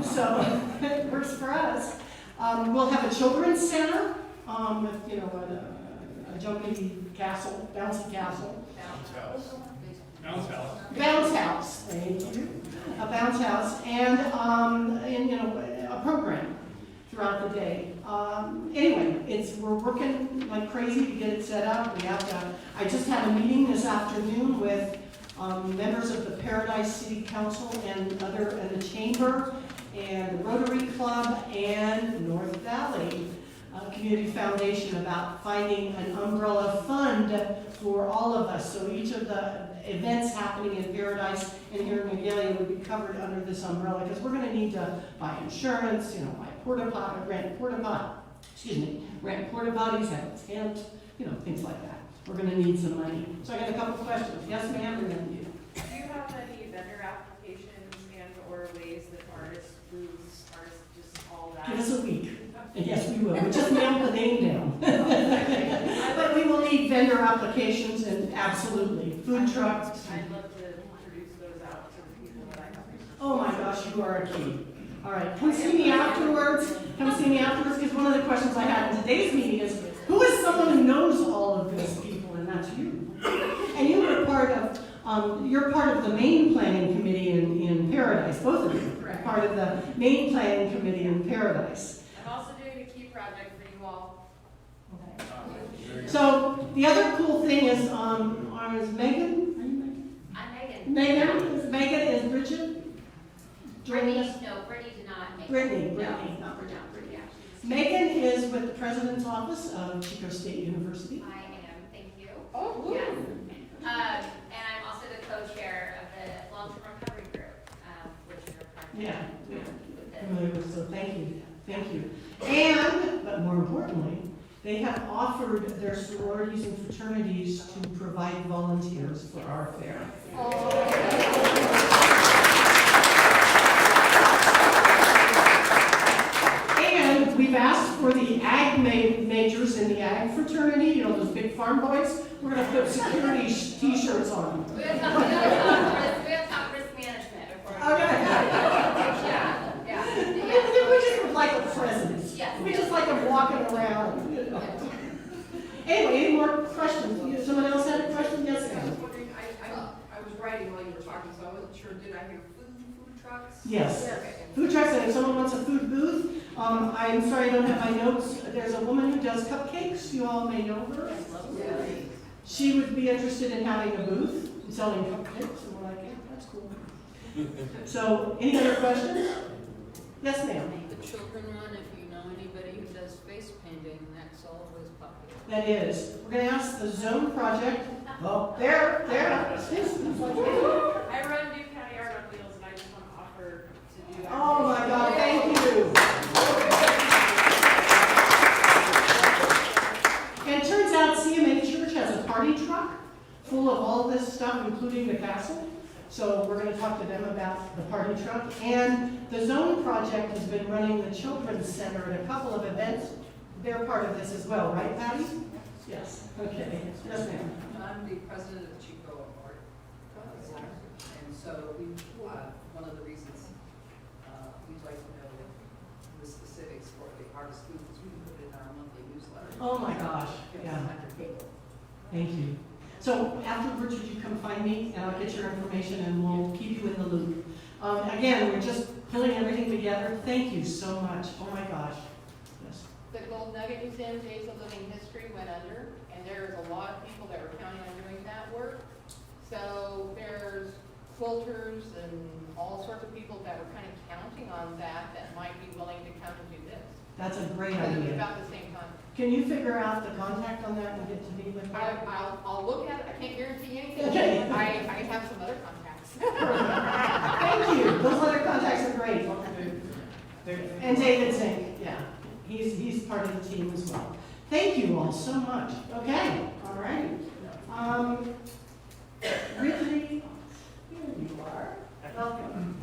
So it works for us. We'll have a children's center with, a jumping castle, bouncy castle. Bounce house, thank you. A bounce house and a program throughout the day. Anyway, we're working like crazy to get it set up. I just had a meeting this afternoon with members of the Paradise City Council and the Chamber and the Rotary Club and North Valley Community Foundation about finding an umbrella fund for all of us. So each of the events happening in Paradise and here in Magalia would be covered under this umbrella, because we're going to need to buy insurance, buy rent porta potties, have a tent, things like that. We're going to need some money. So I got a couple questions. Yes, ma'am, and then you. Do you have any vendor applications and or ways that artists, booths, artists, just all that? Give us a week. And yes, we will. We just nailed the name down. But we will need vendor applications and absolutely food trucks. I'd love to introduce those out to the people that I have. Oh my gosh, you are a key. All right, come see me afterwards. Because one of the questions I had in today's meeting is, who is someone who knows all of these people? And that's you. And you were you're part of the main planning committee in Paradise, both of you. Correct. Part of the main planning committee in Paradise. I'm also doing a key project for you all. So the other cool thing is Megan? Are you Megan? I'm Megan. Megan is Bridget? Joining us? No, Brittany did not make Brittany, No, not Bridget. no, Brittany actually. Megan is with the President's Office of Chico State University. I am, thank you. Oh, Yes. And I'm also the co-chair of the long-term recovery group, which you're part of. Yeah, With the- familiar with, so thank you. And, but more importantly, they have offered their sororities and fraternities to provide volunteers for our fair. And we've asked for the ag majors in the ag fraternity, those big farm boys, we're gonna put security t-shirts on them. We'll talk risk management before. Okay. Yeah. We just would like a present. Yes. We just like them walking around. Anyway, any more questions? Someone else had a question? Yes, I ma'am. was wondering, I was writing while you were talking, so I wasn't sure, did I hear food trucks? Yes. Okay. Food trucks, and if someone wants a food booth, I'm sorry I don't have my notes. There's a woman who does cupcakes. You all may know her. She would be interested in having a booth, selling cupcakes, and we're like, yeah, that's cool. So, any other questions? Yes, ma'am. The children one, if you know anybody who does face painting, that's always popular. That is. We're going to ask the Zone Project. Oh, there. I run Duke County Art on Wheels, and I just want to offer to do that. Oh my God, thank you. And it turns out CMA Church has a party truck full of all this stuff, including the castle. So we're going to talk to them about the party truck. And the Zone Project has been running the Children's Center at a couple of events. They're part of this as well, right, Patty? Yes. Okay. Yes, ma'am. I'm the president of Chico Art Center, and so we, one of the reasons we'd like to know the specifics for the artist booth is we can put it in our monthly newsletter. Oh my gosh, yeah. Thank you. So afterwards, would you come find me and I'll get your information and we'll keep you in the loop. Again, we're just pulling everything together. Thank you so much. Oh my gosh. Yes. The Gold Nugget Museum, Days of Living History, went under, and there's a lot of people that were counting on doing that work. So there's quilters and all sorts of people that were kind of counting on that might be willing to come and do this. That's a great At idea. about the same time. Can you figure out the contact on that and get to me with her? I'll look at it, I can't guarantee anything. Okay. I have some other contacts. Thank you. Those other contacts are great. And David Zink, yeah. He's part of the team as well. Thank you all so much. Okay, all right. Ridley, here you are. Welcome.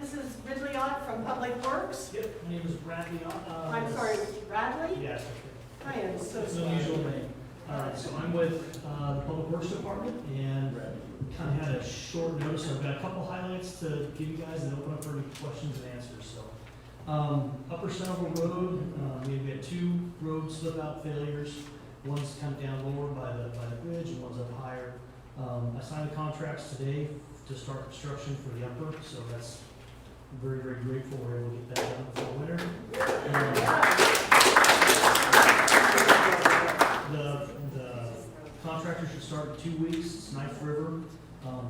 This is Ridley Ott from Public Works. Yep, my name is Bradley Ott. I'm sorry, Radley? Yes. I am so It's an sorry. unusual name. So I'm with the Public Works Department and kind of had a short notice. I've got a couple highlights to give you guys and open up for any questions and answers. So Upper Centerville Road, we had two road slip out failures. One's kind of down lower by the bridge and one's up higher. I signed the contracts today to start construction for the upper, so that's very, very grateful we're able to get that done before winter. The contractor should start in 2 weeks. It's Knife River.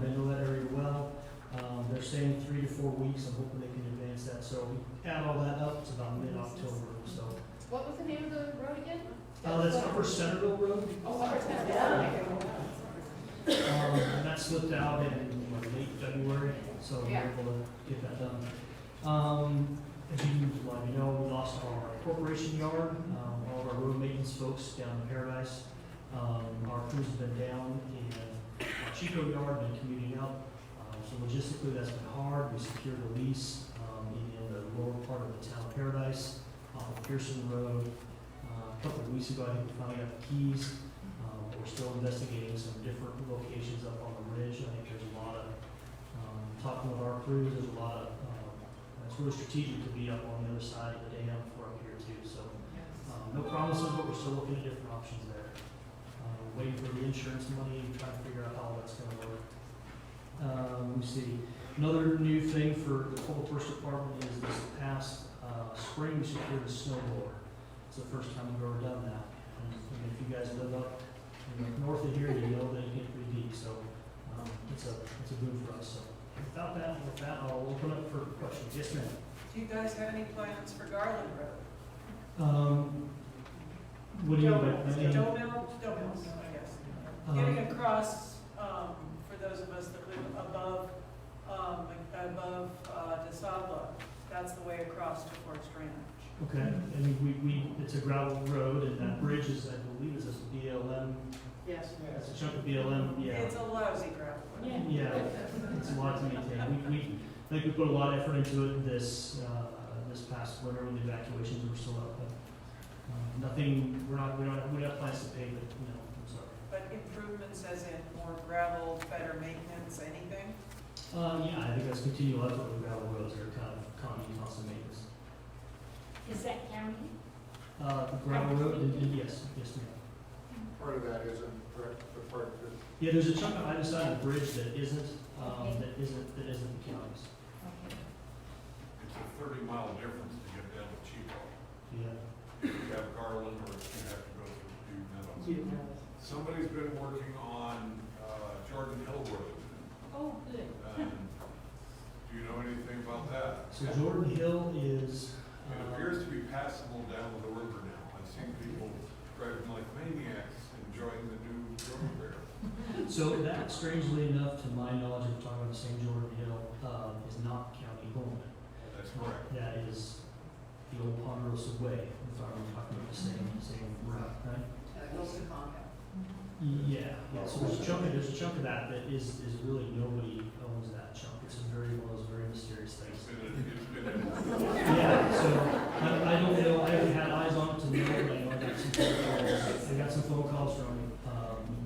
They know that area well. They're saying 3 to 4 weeks. I'm hoping they can advance that. So we add all that up, it's about mid-October. So What was the name of the road again? that's Upper Centerville Road. Oh, Upper Centerville. And that slipped out in late February, so we were able to get that done. As you know, we lost our corporation yard, all of our road maintenance folks down in Paradise. Our crews have been down in our Chico yard, been commuting up. So logistically, that's been hard. We secured a lease in the lower part of the town of Paradise, off of Pearson Road. A couple of weeks ago, I think we finally got the keys. We're still investigating some different locations up on the ridge. I think there's a lot of, talking with our crews, there's a lot of, it's really strategic to be up on the other side of the dam for up here too. So no promises, but we're still looking at different options there. Waiting for the insurance money, trying to figure out how that's going to work. Let me see. Another new thing for the Public Works Department is this past spring we secured a snowblower. It's the first time we've ever done that. And if you guys live up north of here, you know that it gets pretty deep. So it's a boon for us. So with that, I'll open up for questions. Yes, ma'am. Do you guys have any plans for Garland Road? What do you mean by Doe Mills, I guess. Getting across, for those of us that live above DeSable, that's the way across to Forest Ranch. Okay, and it's a gravel road, and that bridge is, I believe, is a BLM. Yes. That's a chunk of BLM, yeah. It's a lousy gravel road. Yeah, it's a lot to maintain. I think we put a lot of effort into it this past winter when the evacuations were still up, but nothing, we don't have plans to pave it, I'm sorry. But improvements as in more gravel, better maintenance, anything? Yeah, I think that's continual effort with gravel roads that are kind of constant maintenance. Is that county? The gravel road, yes, ma'am. Part of that isn't correct, the part that. Yeah, there's a chunk on either side of the bridge that isn't the county's. It's a 30-mile difference to get down to Chico. Yeah. You have Garland or you have to go through Meadows. Somebody's been working on Jordan Hill Road. Oh, good. Do you know anything about that? So Jordan Hill is. It appears to be passable down the river now. I've seen people driving like maniacs enjoying the new road there. So that, strangely enough, to my knowledge, if we're talking about the same Jordan Hill, is not county owned. That's correct. That is the old Ponderosa Way, if I'm talking about the same route, right? Wilson Compound. Yeah, so there's a chunk of that is really nobody owns that chunk. It's one of those very mysterious things. It's been Yeah, so I don't know, I haven't had eyes on it to know, but I know I got some phone calls. I got some phone calls from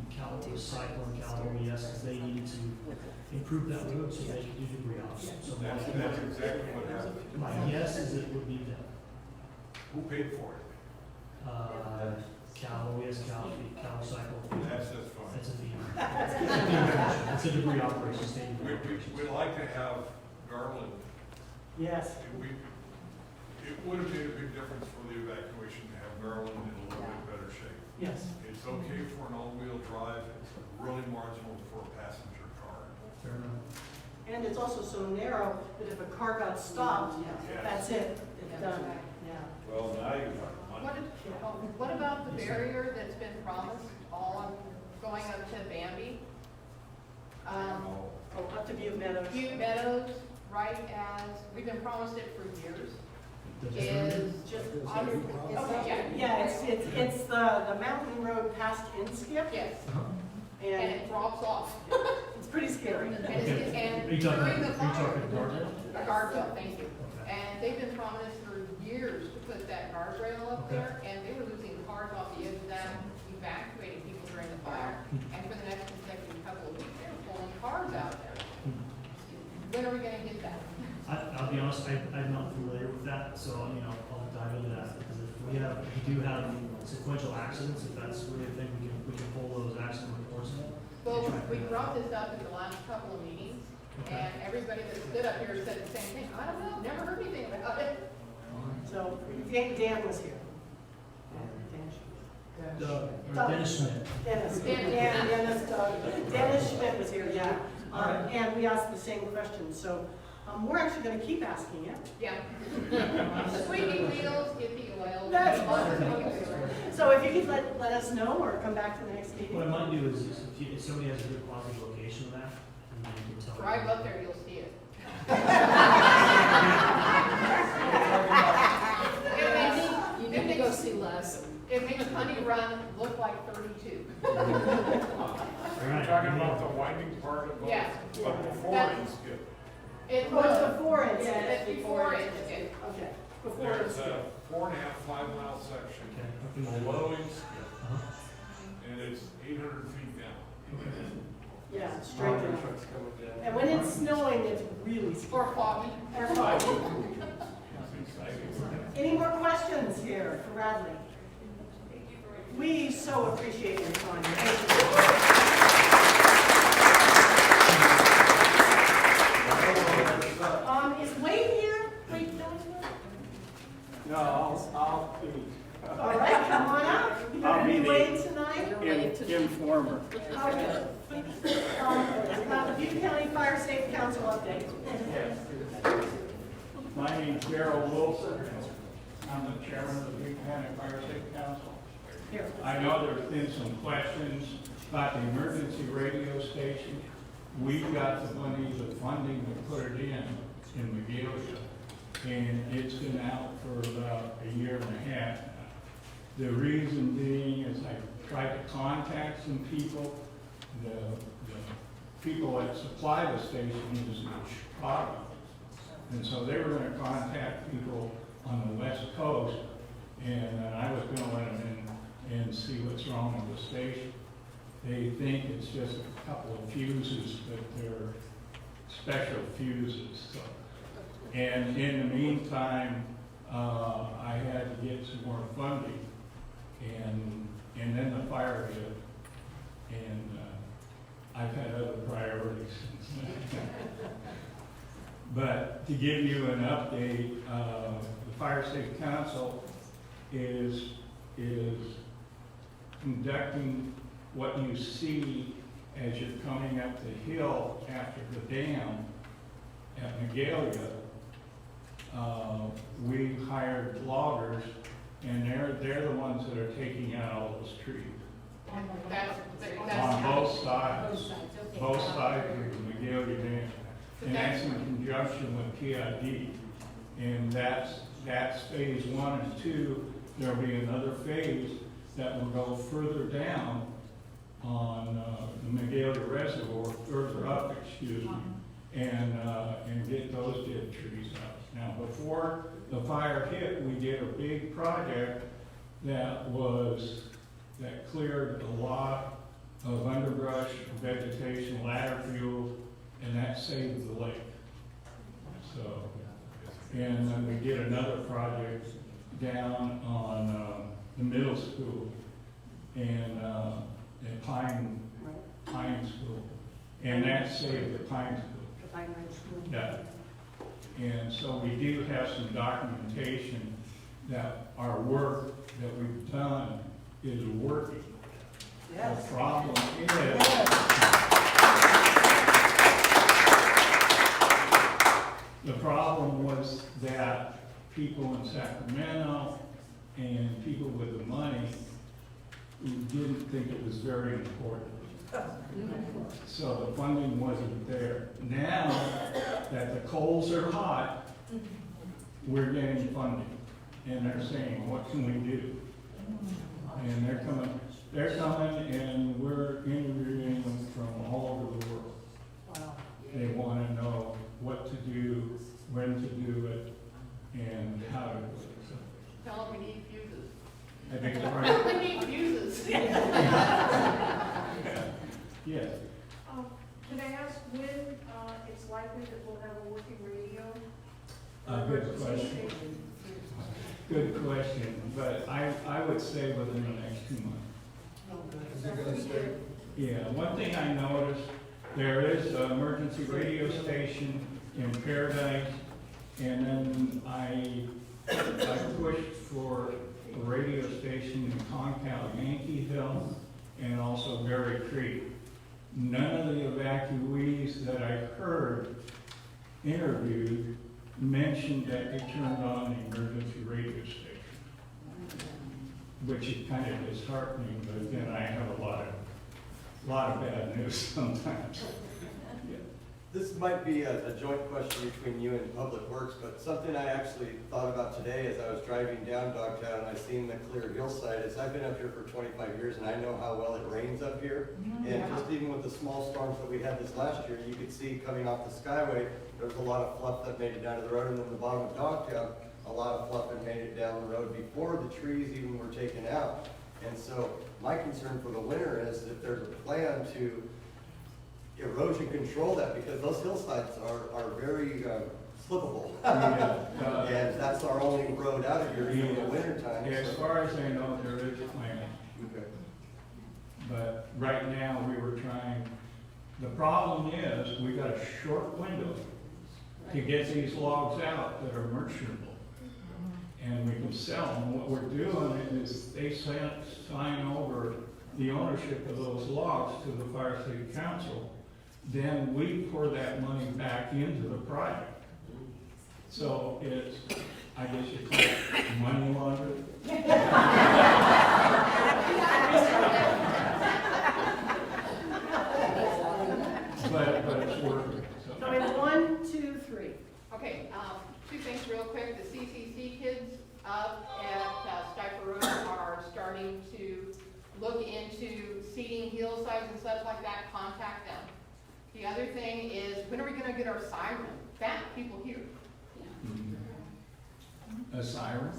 Cal Recycle and Cal OES, because they needed to improve that road so they could do debris off. So that's exactly what happened. my guess is it would be them. Who paid for it? Cal OES, Cal Recycle. That's fine. That's a fee. It's a debris operation, state debris operation. We'd like to have Garland. Yes. It would have made a big difference for the evacuation to have Garland in a little bit better shape. Yes. It's okay for an all-wheel drive, it's really marginal for a passenger car. Fair enough. And it's also so narrow that if a car got stopped, that's it, it's done. Yeah. Well, now you're talking What about the barrier that's been promised going up to Bambi? Oh, up to Butte Meadows. Butte Meadows, right as, we've been promised it for years. Is just under, Yeah, it's the mountain road past Inskip. Yes, And and it drops off. it's pretty scary. And Are you talking during the fire, guardrail? a guardrail, thank you. And they've been promised for years to put that guardrail up there, and they were losing cars off the edge of that, evacuating people during the fire. And for the next consecutive couple of weeks, they were pulling cars out there. When are we gonna get that? I'll be honest, I'm not familiar with that, so I'll dive into that, because if we do have sequential accidents, if that's really a thing, we can pull those accident reports in. Well, we brought this up in the last couple of meetings, And everybody that stood up here said the same thing. I don't know, never heard anything about it. So, Dan was here. Dennis Schmidt. Dennis Schmidt was here, yeah. And we asked the same question, so we're actually gonna keep asking it. Yeah. Squeaky wheels get the oil. That's wonderful. So if you could let us know or come back to the next meeting. What I might do is, if somebody has a good quality location of that, and then you can tell. Drive up there, you'll see it. You need to go see Les. It makes Honey Run look like 32. Are you talking about the winding part of the, Yeah. of the 4-inch skid? It Oh, it's was the 4 inch. Yeah, it's before it did. Okay, before There's it's. a 4.5, 5-mile section, Okay. low in skid, Uh-huh. and it's 800 feet down. Yeah, it's straight down. And when it's snowing, it's really scary. Or foggy. Or foggy. Any more questions here for Radley? We so appreciate your time. Is Wade here? Wade, no one's here? No, I'll be. All right, come on up. You're I'll gonna be be the Wade tonight? informer. Okay. The Butte County Fire Safe Council update. My name's Darrell Wilson. I'm the chairman of the Butte County Fire Safety Council. Here. I know there's been some questions about the emergency radio station. We've got the money, the funding to put it in Magalia, and it's been out for about a year and a half now. The reason being is I tried to contact some people. The people that supply the station is in Chicago. And so they were going to contact people on the West Coast, and I was going to let them in and see what's wrong with the station. They think it's just a couple of fuses, but they're special fuses. So. And in the meantime, I had to get some more funding, and then the fire hit, and I've had other priorities since then. But to give you an update, the Fire Safety Council is conducting what you see as you're coming up the hill after the dam at Magalia. We hired loggers, and they're the ones that are taking out all those trees. On both sides, both sides of the Magalia Dam. And that's in conjunction with PID. And that's phase 1 and 2. There'll be another phase that will go further down on the Magalia Reservoir, further up, excuse me, and get those dead trees out. Now, before the fire hit, we did a big project that cleared a lot of underbrush, vegetation, ladder fuels, and that saved the lake. So, and then we did another project down on the middle school and Pine School, and that saved the Pine School. Yeah. And so we do have some documentation that our work that we've done is working. Yes. The problem is. The problem was that people in Sacramento and people with the money didn't think it was very important. So the funding wasn't there. Now that the coals are hot, we're getting funding. And they're saying, what can we do? And they're coming and we're interviewing them from all over the world. Wow. They want to know what to do, when to do it, and how to do it. So, Tell them we need fuses. I think it's right. We need fuses. Yes. Can I ask when it's likely that we'll have a working radio? Good question. Good question, but I would say within the next 2 months. Is it gonna stay? Yeah, one thing I noticed There is an emergency radio station in Paradise, and then I pushed for a radio station in Concal, Yankee Hill, and also Berry Creek. None of the evacuees that I heard interviewed mentioned that they turned on the emergency radio station, which is kind of disheartening, but then I have a lot of bad news sometimes. This might be a joint question between you and Public Works, but something I actually thought about today as I was driving down Dogtown and I seen the clear hillside is I've been up here for 25 years and I know how well it rains up here. And just even with the small storms that we had this last year, you could see coming off the Skyway, there was a lot of fluff that made it down to the road, and then the bottom of Dogtown, a lot of fluff that made it down the road before the trees even were taken out. And so my concern for the winter is if there's a plan to erosion control that, because those hillsides are very slippable. And that's our only road out of here in the winter time. As far as I know, there is a plan. Okay. But right now, we were trying, the problem is, we got a short window to get these logs out that are merchantable. And we can sell them. What we're doing is they sign over the ownership of those logs to the Fire City Council. Then we pour that money back into the project. So it's, I guess you call it money laundering. But it's working. So we have 1, 2, 3. Okay, two things real quick. The CCC kids up at Stiper Road are starting to look into seeding hillsides and such like that. Contact them. The other thing is, when are we going to get our siren? That people hear. A siren?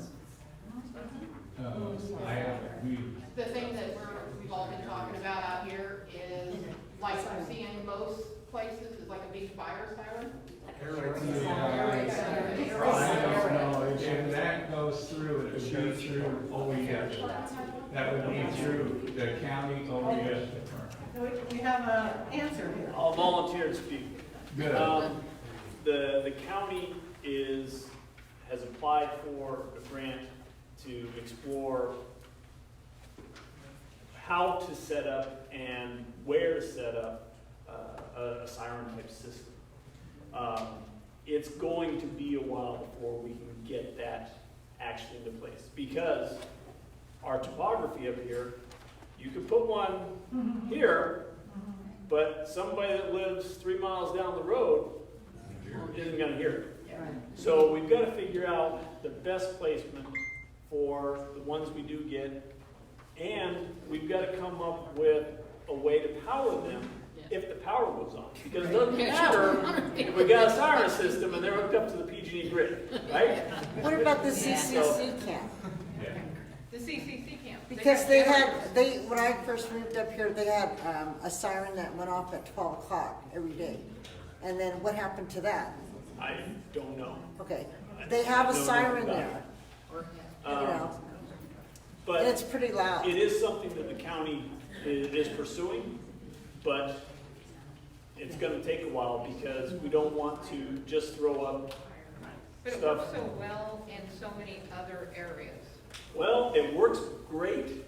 I haven't. The thing that we've all been talking about out here is, like we see in most places, is like a big fire siren. I don't know, if that goes through, it would be through OES. That would be through the county OES department. We have an answer here. I'll volunteer to speak. Good. The county has applied for a grant to explore how to set up and where to set up a siren type system. It's going to be a while before we can get that actually into place, because our topography up here, you could put one here, but somebody that lives 3 miles down the road isn't going to hear it. So we've got to figure out the best placement for the ones we do get, and we've got to come up with a way to power them if the power goes on. Because it doesn't matter if we got a siren system and they're hooked up to the PG&E grid, right? What about the CCC camp? The CCC camp. Because when I first moved up here, they had a siren that went off at 12 o'clock every day. And then what happened to that? I don't know. Okay, they have a siren there. But it's pretty loud. It is something that the county is pursuing, but it's going to take a while because we don't want to just throw up But it stuff. works so well in so many other areas. Well, it works great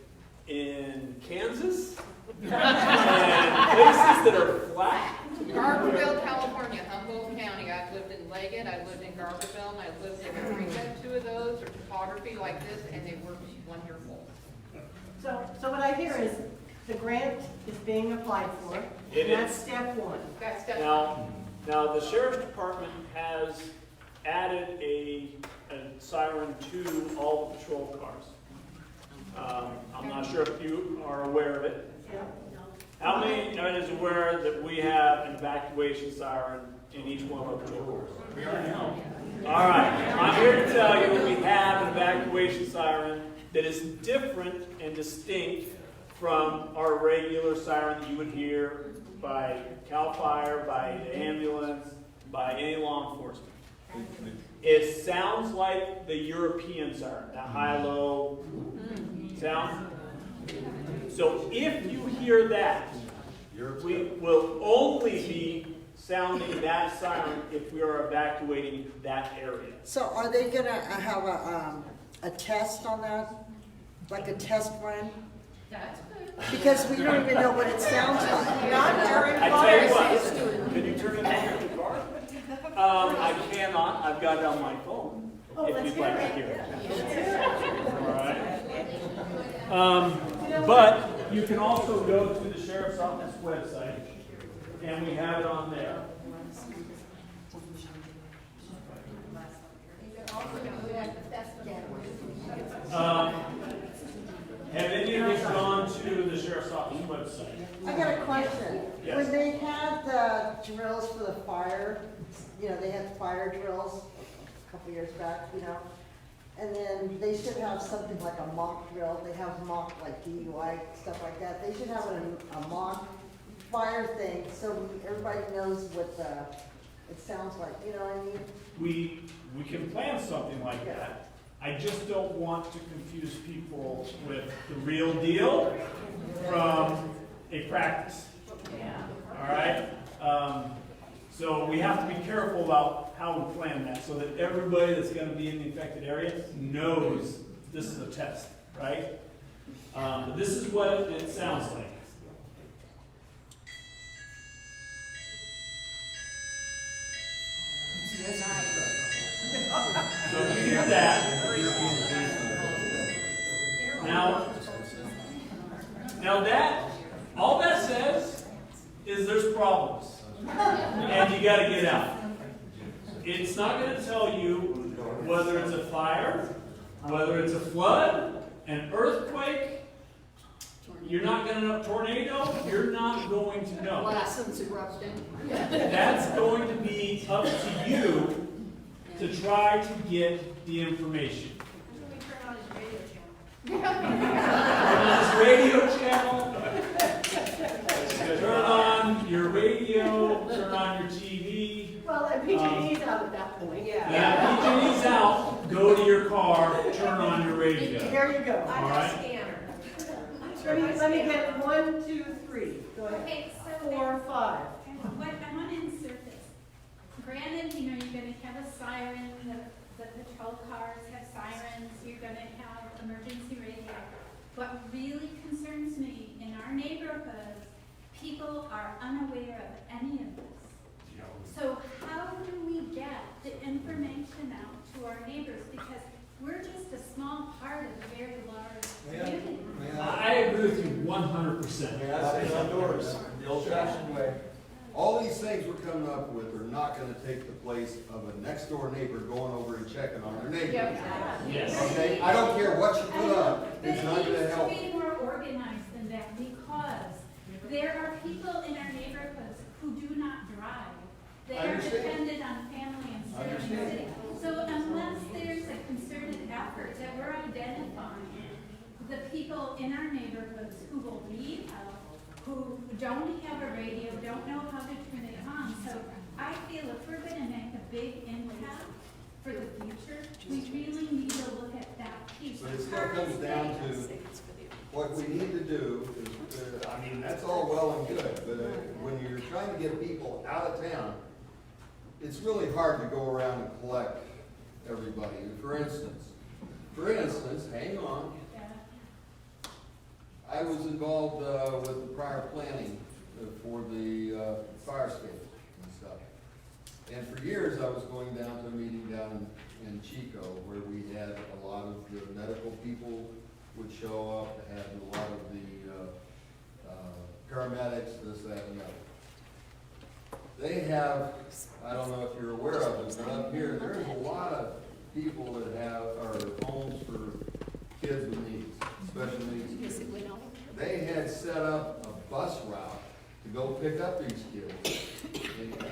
in Kansas and places that are flat. Garberville, California, Humboldt County. I've lived in Leggett, I've lived in Garberville, and I've lived in Eureka. Two of those are topography like this, and they work wonderful. So what I hear is the grant is being applied for. It and that's is. step 1. That's step Now, the sheriff's department has added a siren to all the patrol cars. I'm not sure if you are aware of it. How many is aware that we have an evacuation siren in each one of our patrol cars? We already know. All right, I'm here to tell you that we have an evacuation siren that is different and distinct from our regular siren that you would hear by CAL FIRE, by the ambulance, by any law enforcement. It sounds like the European siren, that high-low sound. So if you hear that, We will only be sounding that siren if we are evacuating that area. So are they gonna have a test on that? Like a test run? That's good. Because we don't even know what it sounds like. Not during I fire tell you season. what, can you turn it on your car? I cannot, I've got it on my phone, if you'd like to hear it. All right. But you can also go to the sheriff's office website, and we have it on there. Have any of you gone to the sheriff's office website? I got a question. Yes. When they had the drills for the fire, you know, they had fire drills a couple years back, you know, and then they should have something like a mock drill. They have mock like DUI, stuff like that. They should have a mock fire thing so everybody knows what it sounds like, you know what I mean? We can plan something like that. I just don't want to confuse people with the real deal from a practice. All right? So we have to be careful about how we plan that so that everybody that's going to be in the affected area knows this is a test, right? But this is what it sounds like. So if you hear that, now that, all that says is there's problems. And you gotta get out. It's not gonna tell you whether it's a fire, whether it's a flood, an earthquake, you're not gonna know, tornado, you're not going to know. Lessons erupting. That's going to be up to you to try to get the information. We turn on his radio channel. Turn on his radio channel, turn on your radio, turn on your TV. Well, and PG&E's out at that point. Yeah, PG&E's out, go to your car, turn on your radio. There you go. All right? Let me get 1, 2, 3. Go ahead. Okay, so 4, 5. what I want to insert this. Granted, you know, you're going to have a siren, the patrol cars have sirens, you're going to have emergency radio. What really concerns me in our neighborhoods, people are unaware of any of this. So how do we get the information out to our neighbors? Because we're just a small part of a very large community. I agree with you 100%. May I say outdoors, the old-fashioned way? All these things we're coming up with are not gonna take the place of a next-door neighbor going over and checking on their neighbor. Yes. Okay, I don't care what you put up, it's not gonna help. But it needs to be more organized than that, because there are people in our neighborhoods who do not drive. They I are understand. dependent on family and I serving the understand. city. So unless there's a concerted effort that we're identifying the people in our neighborhoods who will need help, who don't have a radio, don't know how to turn it on. So I feel if we're going to make a big impact for the future, we really need to look at that piece. But it still comes down to, what we need to do is, I mean, that's all well and good, but when you're trying to get people out of town, it's really hard to go around and collect everybody. For instance, hang on. I was involved with the prior planning for the fire station and stuff. And for years, I was going down to a meeting down in Chico where we had a lot of the medical people would show up, had a lot of the paramedics, this, that, and the other. They have, I don't know if you're aware of it, but up here, there's a lot of people that have, or homes for kids with needs, special needs kids. They had set up a bus route to go pick up these kids.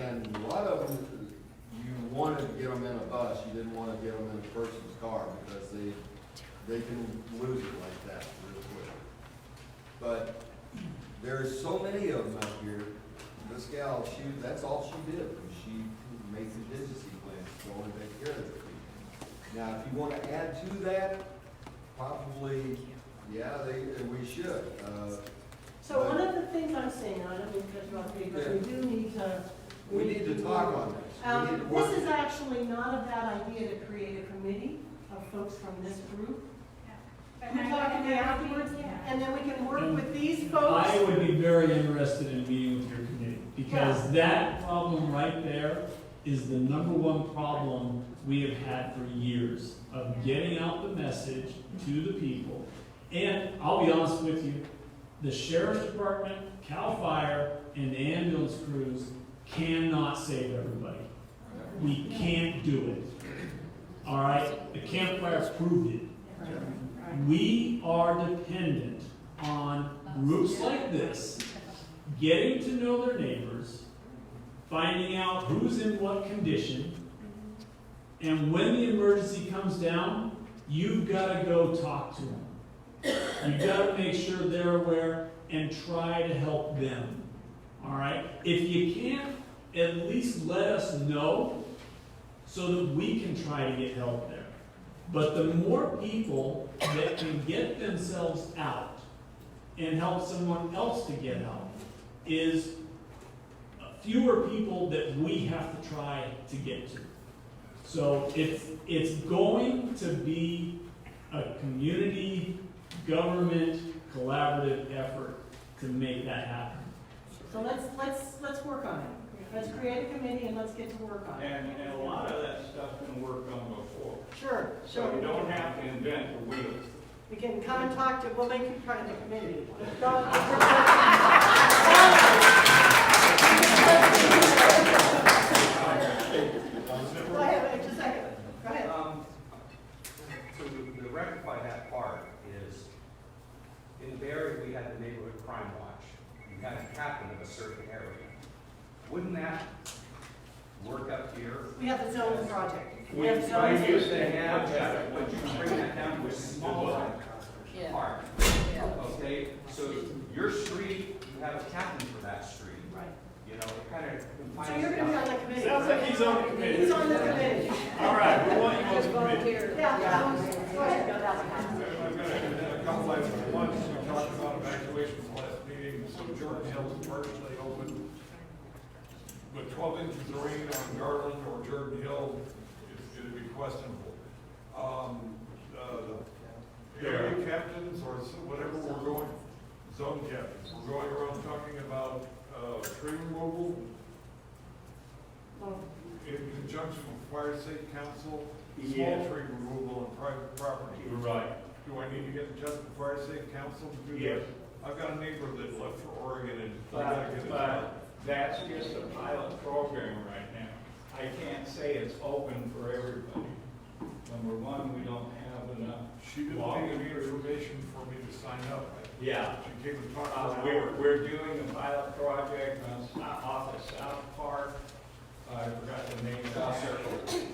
And a lot of them, you wanted to get them in a bus, you didn't want to get them in a person's car because they can lose it like that real quick. But there's so many of them out here. This gal, that's all she did, was she made contingency plans to go and take care of the people. Now, if you want to add to that, probably, yeah, we should. So one of the things I'm seeing, I don't We need to talk on this. We need to work. This is actually not a bad idea to create a committee of folks from this group. You talk to me afterwards, and then we can work with these folks. I would be very interested in meeting with your committee, because that problem right there is the number one problem we have had for years, of getting out the message to the people. And I'll be honest with you, the sheriff's department, CAL FIRE, and the ambulance crews cannot save everybody. We can't do it. All right? The campfire proved it. We are dependent on groups like this getting to know their neighbors, finding out who's in what condition, and when the emergency comes down, you've got to go talk to them. You've got to make sure they're aware and try to help them. All right? If you can't, at least let us know so that we can try to get help there. But the more people that can get themselves out and help someone else to get out is fewer people that we have to try to get to. So it's going to be a community, government, collaborative effort to make that happen. So let's work on it. Let's create a committee and let's get to work on it. And a lot of that stuff's been worked on before. Sure. So you don't have to invent the wheel. We can come and talk to, we'll make you part of the committee. Go ahead, just a second. Go ahead. So to rectify that part is, in Barry, we had the neighborhood crime watch. We had a captain of a certain area. Wouldn't that work up here? We have the zone project. We have zones. used to have that, but you bring that down to a smaller part. Okay, so your street, you have a captain for that street. Right. You know, it kind of confines. So you're gonna be on the committee. Sounds like he's on the committee. He's on the committee. All right, we want you on the committee. Yeah. Go ahead. I've got a couple items. One, we talked about evacuation last meeting, so Jordan Hill is partially open. But 12 inches of rain on Garland or Jordan Hill is going to be questionable. The area captains or whatever we're going, zone captains, we're going around talking about tree removal in conjunction with Fire Safe Council, small tree removal on private property. Right. Do I need to get in touch with Fire Safe Council to do that? Yes. I've got a neighbor that left for Oregon and I gotta get in touch. But that's just a pilot program right now. I can't say it's open for everybody. Number one, we don't have enough. She didn't take any information for me to sign up. Yeah. She came and talked to me. We're doing a pilot project off of South Park. I forgot the name of it.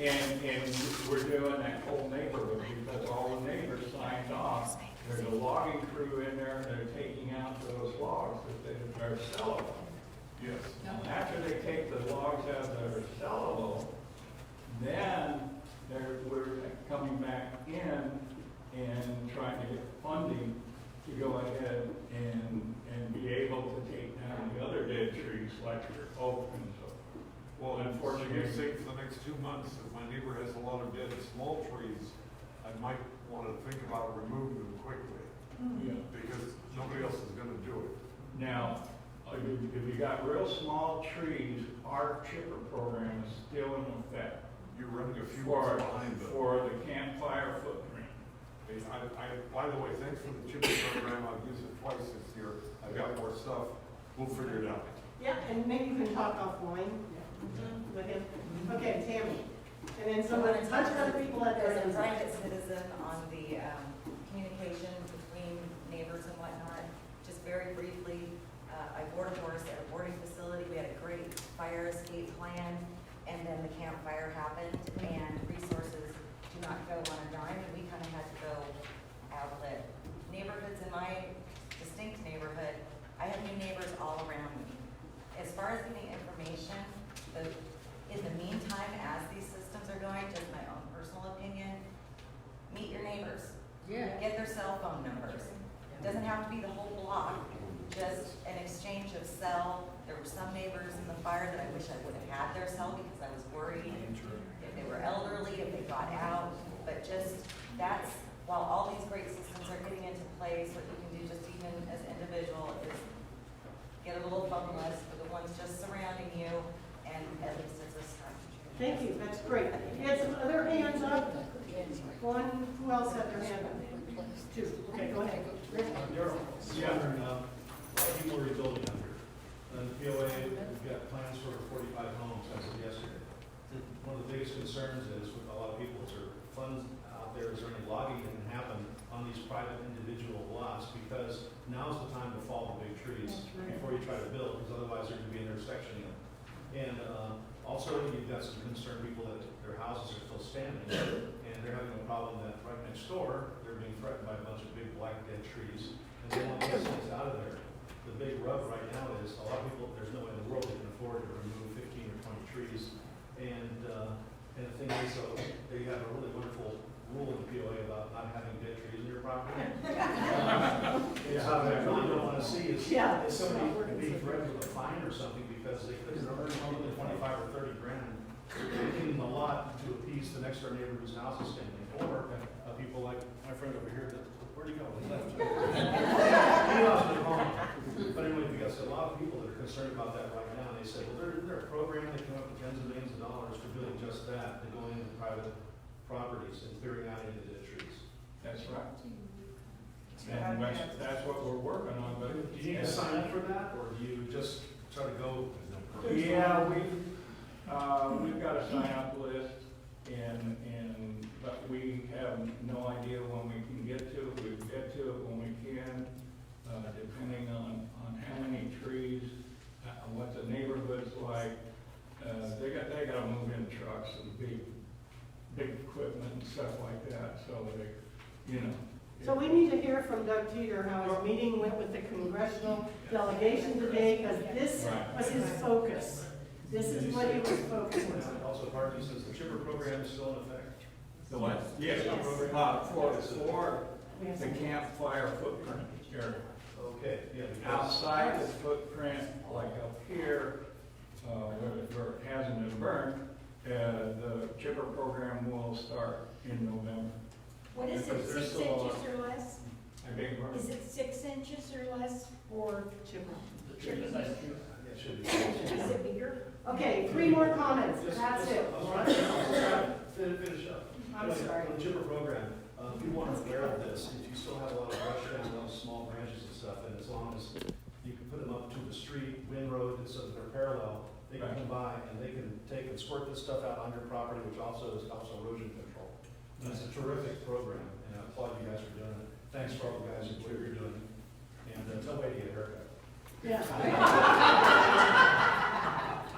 And we're doing that whole neighborhood because all the neighbors signed off. There's a logging crew in there and they're taking out those logs that they're sellable. Yes. After they take the logs out that are sellable, then we're coming back in and trying to get funding to go ahead and be able to take down the other dead trees like your oak and so. Well, unfortunately, you're saying for the next 2 months, if my neighbor has a lot of dead small trees, I might want to think about removing them quickly. Yeah. Because nobody else is going to do it. Now, if you got real small trees, our chipper program is still in effect. You're running a few months behind them. For the campfire footprint. By the way, thanks for the chipper program. I've used it twice this year. I've got more stuff. We'll figure it out. Yeah, and maybe you can talk offline with him. Okay, Tammy. And then someone, a bunch of other people at their There's a ends. private citizen on the communication between neighbors and whatnot. Just very briefly, I board a horse at a boarding facility. We had a great fire escape plan, and then the campfire happened, and resources do not go on a dime, and we kind of had to go outlet. Neighborhoods in my distinct neighborhood, I have new neighbors all around me. As far as getting information, in the meantime, as these systems are going, just my own personal opinion, meet your neighbors. Yeah. Get their cell phone numbers. It doesn't have to be the whole block, just cell. There were some neighbors in the fire that I wish I would have had their cell because I was worried if they were elderly, if they got out. But just, that's, while all these great systems are getting into place, what you can do just even as an individual is get a little phone list for the ones just surrounding you, and at least it's a start. Thank you, that's great. We had some other hands up. One, who else had their hand up? Two, okay, go ahead. Daryl, yeah, a lot of people are rebuilding out here. And the POA, we've got plans for 45 homes as of yesterday. One of the biggest concerns is with a lot of people is there funds out there, is there any logging that can happen on these private individual lots? Because now's the time to fall the big trees before you try to build, because otherwise there could be an intersection. And also, you've got some concerned people that their houses are still standing, and they're having a problem that right next door, they're being threatened by a bunch of big black dead trees, and they want those things out of there. The big rub right now is a lot of people, there's no way in the world they can afford to remove 15 or 20 trees. And the thing is, they have a really wonderful rule in the POA about not having dead trees in your property. What I really don't want to see is somebody being threatened with a fine or something because they couldn't earn more than 25 or 30 grand taking the lot to appease the next door neighbor whose house is standing, or people like my friend over here that, where'd he go? He left. He lost it home. But anyway, we got a lot of people that are concerned about that right now, and they said, well, they're a program that came up with tens of millions of dollars for doing just that, to go into private properties and clearing out any of the dead trees. That's right. And that's what we're working on, but. Do you need to sign up for that, or do you just try to go? Yeah, we've got a sign-up list, but we have no idea when we can get to it. We get to it when we can, depending on how many trees, what the neighborhood's like. They gotta move in trucks and big equipment and stuff like that, so they, you know. So we need to hear from Doug Teeter how his meeting went with the congressional delegation today, because this was his focus. This is what he was focusing on. Also, Parky says the chipper program is still in effect. The what? Yes, for the campfire footprint area. Okay, yeah. Outside the footprint, like up here, where it hasn't been burned, the chipper program will start in November. What is it, 6 inches or less? I beg your pardon? Is it 6 inches or less for chipper? It should be. Is it bigger? Okay, 3 more comments, that's it. Finish up. I'm sorry. The chipper program, people aren't aware of this. If you still have a lot of brush down those small branches and stuff, and as long as you can put them up to the street, Wind Road, so that they're parallel, they can come by and they can take and squirt this stuff out on your property, which also helps erosion control. And it's a terrific program, and I applaud you guys for doing it. Thanks for all the guys who what you're doing. And no way to get a haircut. Yeah.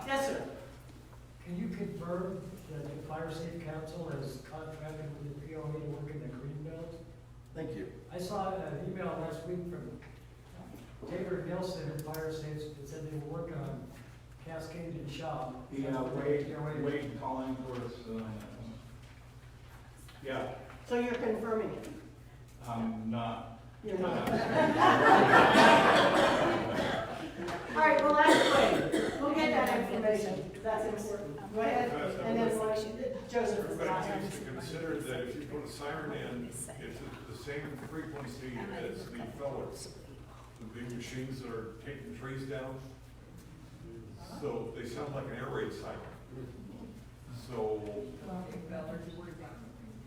Yes, sir. Can you confirm that the Fire Safe Council has contracted with the POA to work in the green belt? Thank you. I saw an email last week from Tabor Nelson at Fire Safe that said they were working on Cascade and Shaw. Yeah, Wade calling for us on that one. Yeah. So you're confirming it? I'm not. You're not. All right, well, that's great. We'll get that information. That's important. Go ahead, and then Joseph is the last. Everybody needs to consider that if you put a siren in, it's at the same frequency as the fellers, the big machines that are taking trees down. So they sound like an air raid siren. So,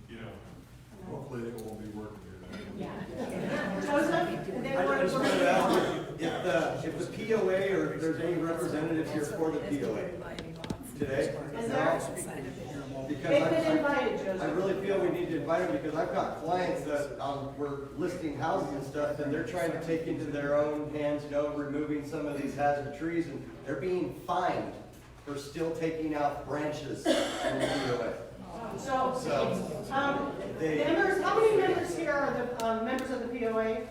you know, hopefully they won't be working here. Joseph, and then I just wanted to ask if the POA or if there's any representatives here for the POA today? Is there? Because They've been invited, Joseph. I really feel we need to invite them because I've got clients that were listing houses and stuff, and they're trying to take into their own hands, removing some of these hazard trees, and they're being fined for still taking out branches in the POA. Members, how many members here are the members of the POA?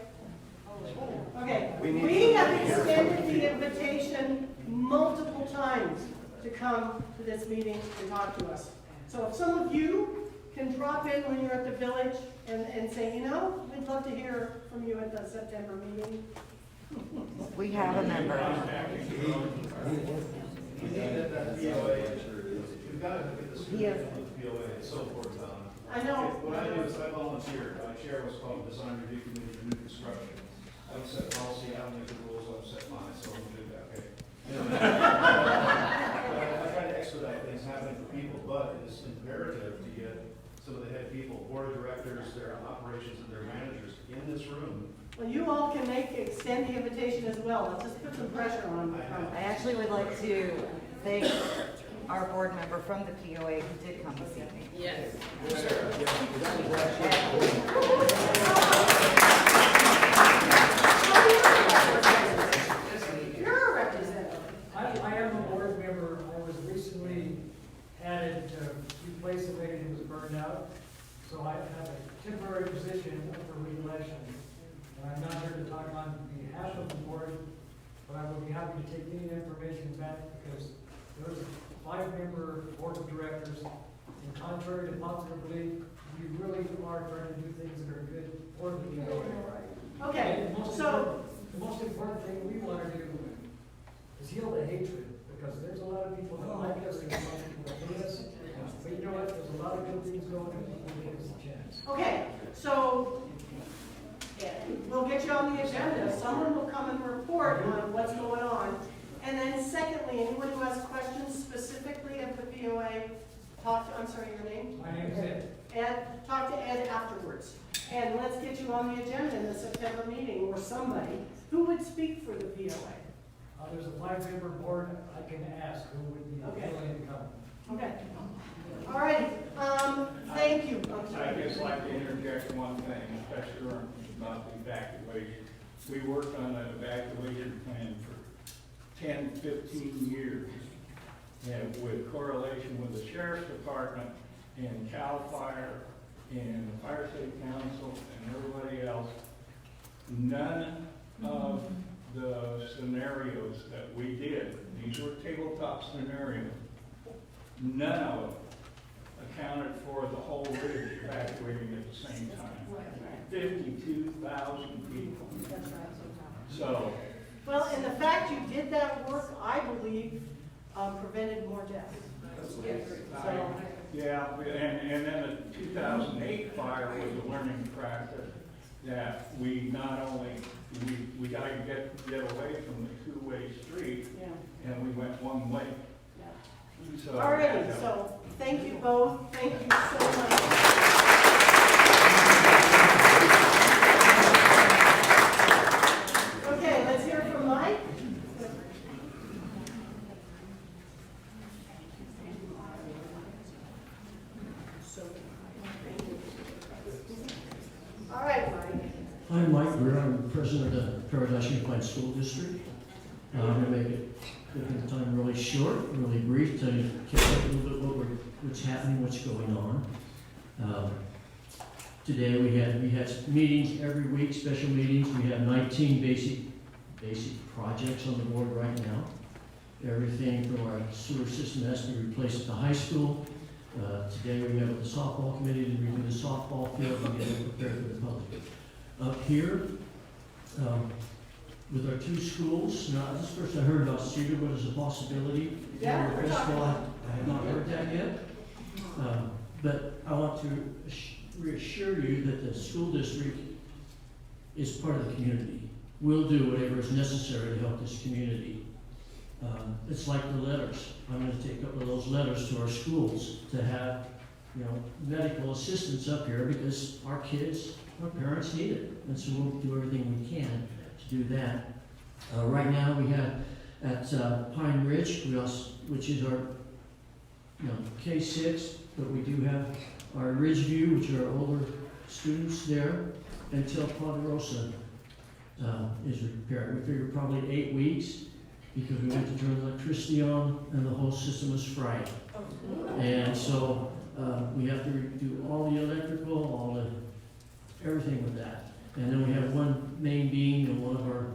Okay, we have extended the invitation multiple times to come to this meeting and talk to us. So if some of you can drop in when you're at the village and say, we'd love to hear from you at the September meeting. We have a member. We need that POA, we've got to get this Yeah. POA, it's so important. I know. What I do is I volunteer, I chair what's called the Design Review Committee for New Construction. I don't set policy, I don't make the rules, I don't set mine, so I'm gonna do that, okay? I try to expedite things happening for people, but it's imperative to get some of the head people, board of directors, their operations and their managers in this room. Well, you all can extend the invitation as well. Let's just put some pressure on them. I actually would like to thank our board member from the POA who did come this evening. Yes. You're a representative. I am a board member. I was recently added to replace a lady who was burned out. So I have a temporary position for re-election. And I'm not here to talk on behalf of the board, but I would be happy to take any information back because there's a 5-member board of directors. And contrary to popular belief, we really are trying to do things that are good for the people. Okay, so, The most important thing we want to do is heal the hatred, because there's a lot of people that like us, there's a lot of people that hate us. But you know what, there's a lot of good things going on, people give us a chance. okay, so we'll get you on the agenda. Someone will come and report on what's going on. And then secondly, anyone who has questions specifically of the POA, I'm sorry, your name? My name is Ed. Ed, talk to Ed afterwards. And let's get you on the agenda in the September meeting, or somebody who would speak for the POA. There's a 5-member board, I can ask who would be willing to come. Okay. All right, thank you. I'd just like to interject one thing, especially about the evacuation. We worked on an evacuation plan for 10, 15 years, and with correlation with the sheriff's department and CAL FIRE and the Fire State Council and everybody else. None of the scenarios that we did, these were tabletop scenarios, none of them accounted for the whole ridge evacuating at the same time. 52,000 people. So. Well, and the fact you did that work, I believe, prevented more deaths. So, yeah, and then the 2008 fire was a learning practice that we not only, we got to get away from the two-way street, and we went one way. So, all right, so thank you both. Thank you so much. Okay, let's hear from Mike. All right, Mike. I'm Mike Greer. I'm president of the Paradise Unified School District. I'm going to make it, the time really short, really brief, to catch up a little bit what's happening, what's going on. Today we had meetings every week, special meetings. We have 19 basic projects on the board right now. Everything from our sewer system has to be replaced at the high school. Today we met with the softball committee to redo the softball field and get it prepared for the public. Up here, with our 2 schools, now this first I heard about Cedarwood as a possibility. Yeah, First of all, I have not heard that yet. But I want to reassure you that the school district is part of the community. We'll do whatever is necessary to help this community. It's like the letters. I'm going to take up those letters to our schools to have, medical assistance up here because our kids, our parents need it. And so we'll do everything we can to do that. Right now we have at Pine Ridge, which is our K-6, but we do have our Ridgeview, which are older students there, until Ponderosa is repaired. We figure probably 8 weeks because we went to turn electricity on and the whole system was fried. And so we have to do all the electrical, everything with that. And then we have one main beam in one of our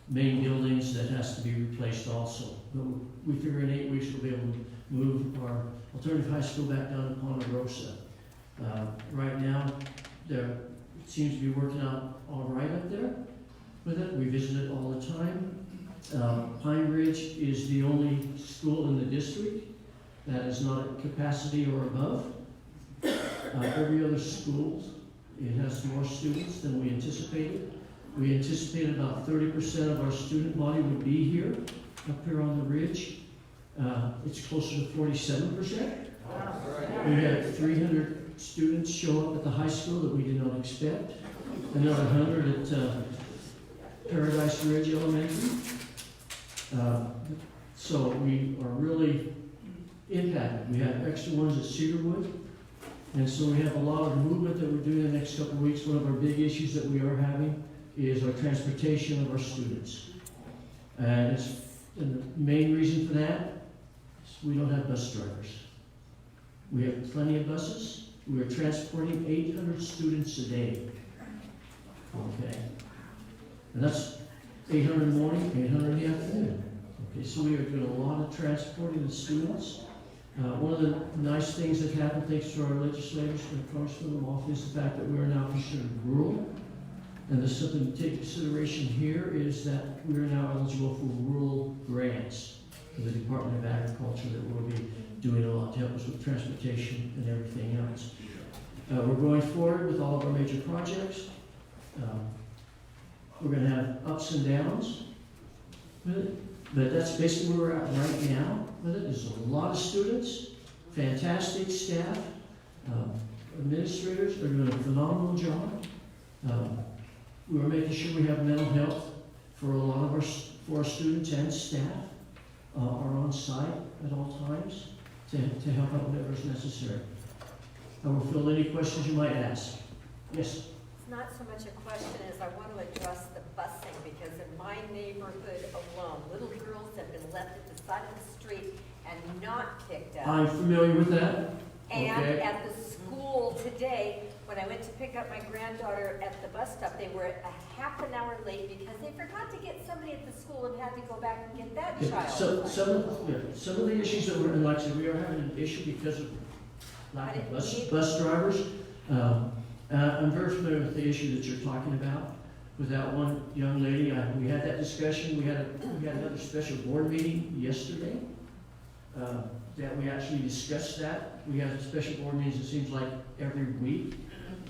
main buildings that has to be replaced also. But we figure in 8 weeks we'll be able to move our alternative high school back down to Ponderosa. Right now, it seems to be working out all right up there. with it. We visit it all the time. Pine Ridge is the only school in the district that is not at capacity or above. Every other school, it has more students than we anticipated. We anticipated about 30% of our student body would be here, up here on the ridge. It's closer to 47%. We had 300 students show up at the high school that we did not expect. Another 100 at Paradise Ridge Elementary. So we are really impacted. We have extra ones at Cedarwood. And so we have a lot of movement that we're doing the next couple of weeks. One of our big issues that we are having is our transportation of our students. And the main reason for that is we don't have bus drivers. We have plenty of buses. We are transporting 800 students a day. Okay. And that's 800 in the morning, 800 in the afternoon. Okay, so we are doing a lot of transporting the students. One of the nice things that happened, thanks to our legislators and Congressman off, is the fact that we are now considered rural. And there's something to take into consideration here is that we are now eligible for rural grants for the Department of Agriculture that will be doing a lot to help us with transportation and everything else. We're going forward with all of our major projects. We're going to have ups and downs with it, but that's basically where we're at right now with it. There's a lot of students, fantastic staff, administrators are doing a phenomenal job. We're making sure we have mental health for a lot of our students and staff are on site at all times to help out whatever is necessary. I will fill any questions you might ask. Yes? It's not so much a question as I want to address the busing, because in my neighborhood alone, little girls have been left at the side of the street and not picked up. I'm familiar with that. And Okay. at the school today, when I went to pick up my granddaughter at the bus stop, they were a half an hour late because they forgot to get somebody at the school and had to go back and get that Yeah, child. so, some of the issues that we're, and like I said, we are having an issue because of lack of bus drivers. I'm very familiar with the issue that you're talking about. With that one young lady, we had that discussion. We had another special board meeting yesterday that we actually discussed that. We have special board meetings, it seems like, every week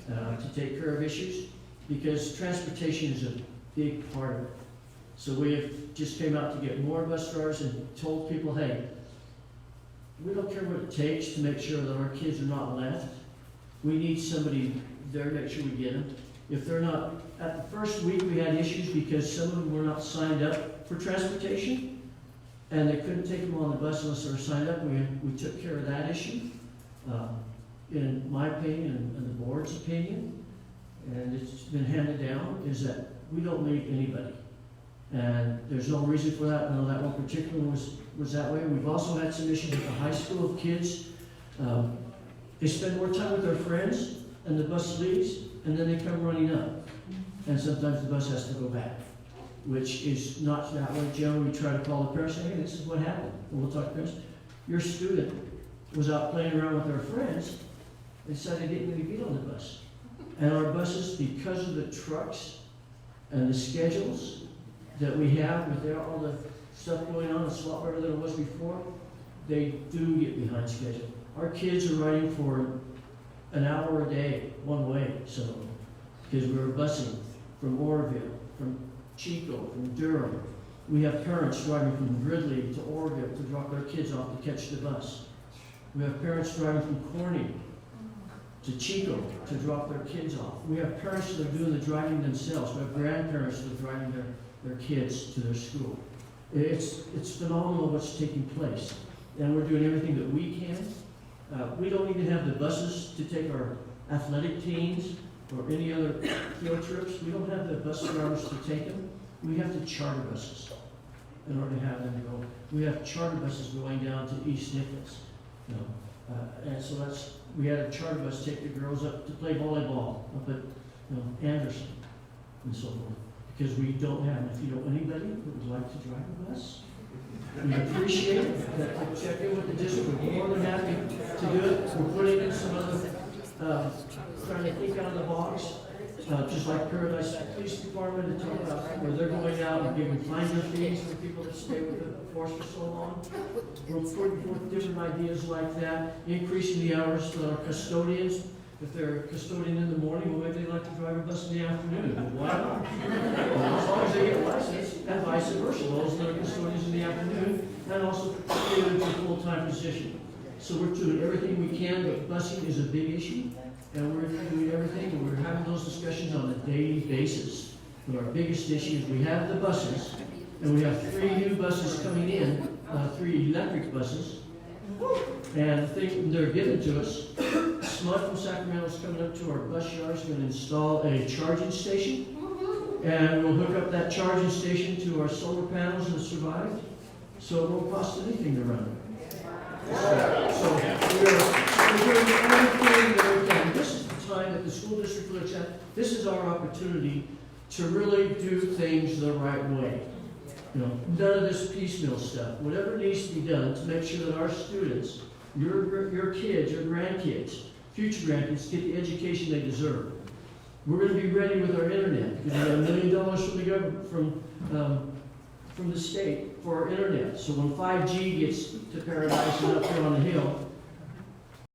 to take care of issues, because transportation is a big part of it. So we have just came out to get more bus drivers and told people, hey, we don't care what it takes to make sure that our kids are not left. We need somebody there to make sure we get them. If they're not, at the first week we had issues because some of them were not signed up for transportation, and they couldn't take them on the bus unless they were signed up. We took care of that issue, in my opinion and the board's opinion, and it's been handed down, is that we don't leave anybody. And there's no reason for that. No, that one particular was that way. We've also had some issues at the high school of kids. They spend more time with their friends, and the bus leaves, and then they come running up. And sometimes the bus has to go back, which is not that way. Generally, we try to call the parents, say, hey, this is what happened. And we'll talk to parents. Your student was out playing around with their friends and said they didn't really get on the bus. And our buses, because of the trucks and the schedules that we have with all the stuff going on, it's a lot better than it was before, they do get behind schedule. Our kids are riding for an hour a day, one way, so, because we're busing from Oroville, from Chico, from Durham. We have parents driving from Gridley to Oroville to drop their kids off to catch the bus. We have parents driving from Corning to Chico to drop their kids off. We have parents that are doing the driving themselves. We have grandparents that are driving their kids to their school. It's phenomenal what's taking place. And we're doing everything that we can. We don't even have the buses to take our athletic teams or any other field trips. We don't have the bus drivers to take them. We have to charter buses in order to have them go. We have charter buses going down to East Nicholas. And so we had a charter bus take the girls up to play volleyball up at Anderson and so forth. Because we don't have, if you know anybody that would like to drive a bus, we appreciate it. That check in with the district. We're more than happy to do it. We're putting in some other, trying to think out of the box just like Paradise Police Department, to talk about where they're going out and giving finder fees for people that stay with the force for so long. We're putting forth different ideas like that, increasing the hours for our custodians. If they're a custodian in the morning, well, maybe they like to drive a bus in the afternoon. Well, why not? Well, as long as they get licensed, and vice versa, those that are custodians in the afternoon, and also get into a full-time position. So we're doing everything we can, but busing is a big issue, and we're doing everything, and we're having those discussions on a daily basis. But our biggest issue is we have the buses, and we have 3 new buses coming in, 3 electric buses. And the thing they're giving to us, Smud from Sacramento is coming up to our bus yards, going to install a charging station. And we'll hook up that charging station to our solar panels that survived, so it won't cost anything to run it. So we're doing everything that we can. This is the time that the school district looks at. This is our opportunity to really do things the right way. You know, none of this piecemeal stuff. Whatever needs to be done to make sure that our students, your kids, your grandkids, future grandkids get the education they deserve. We're going to be ready with our internet because we got $1 million from the government, from the state for our internet. So when 5G gets to Paradise and up here on the hill,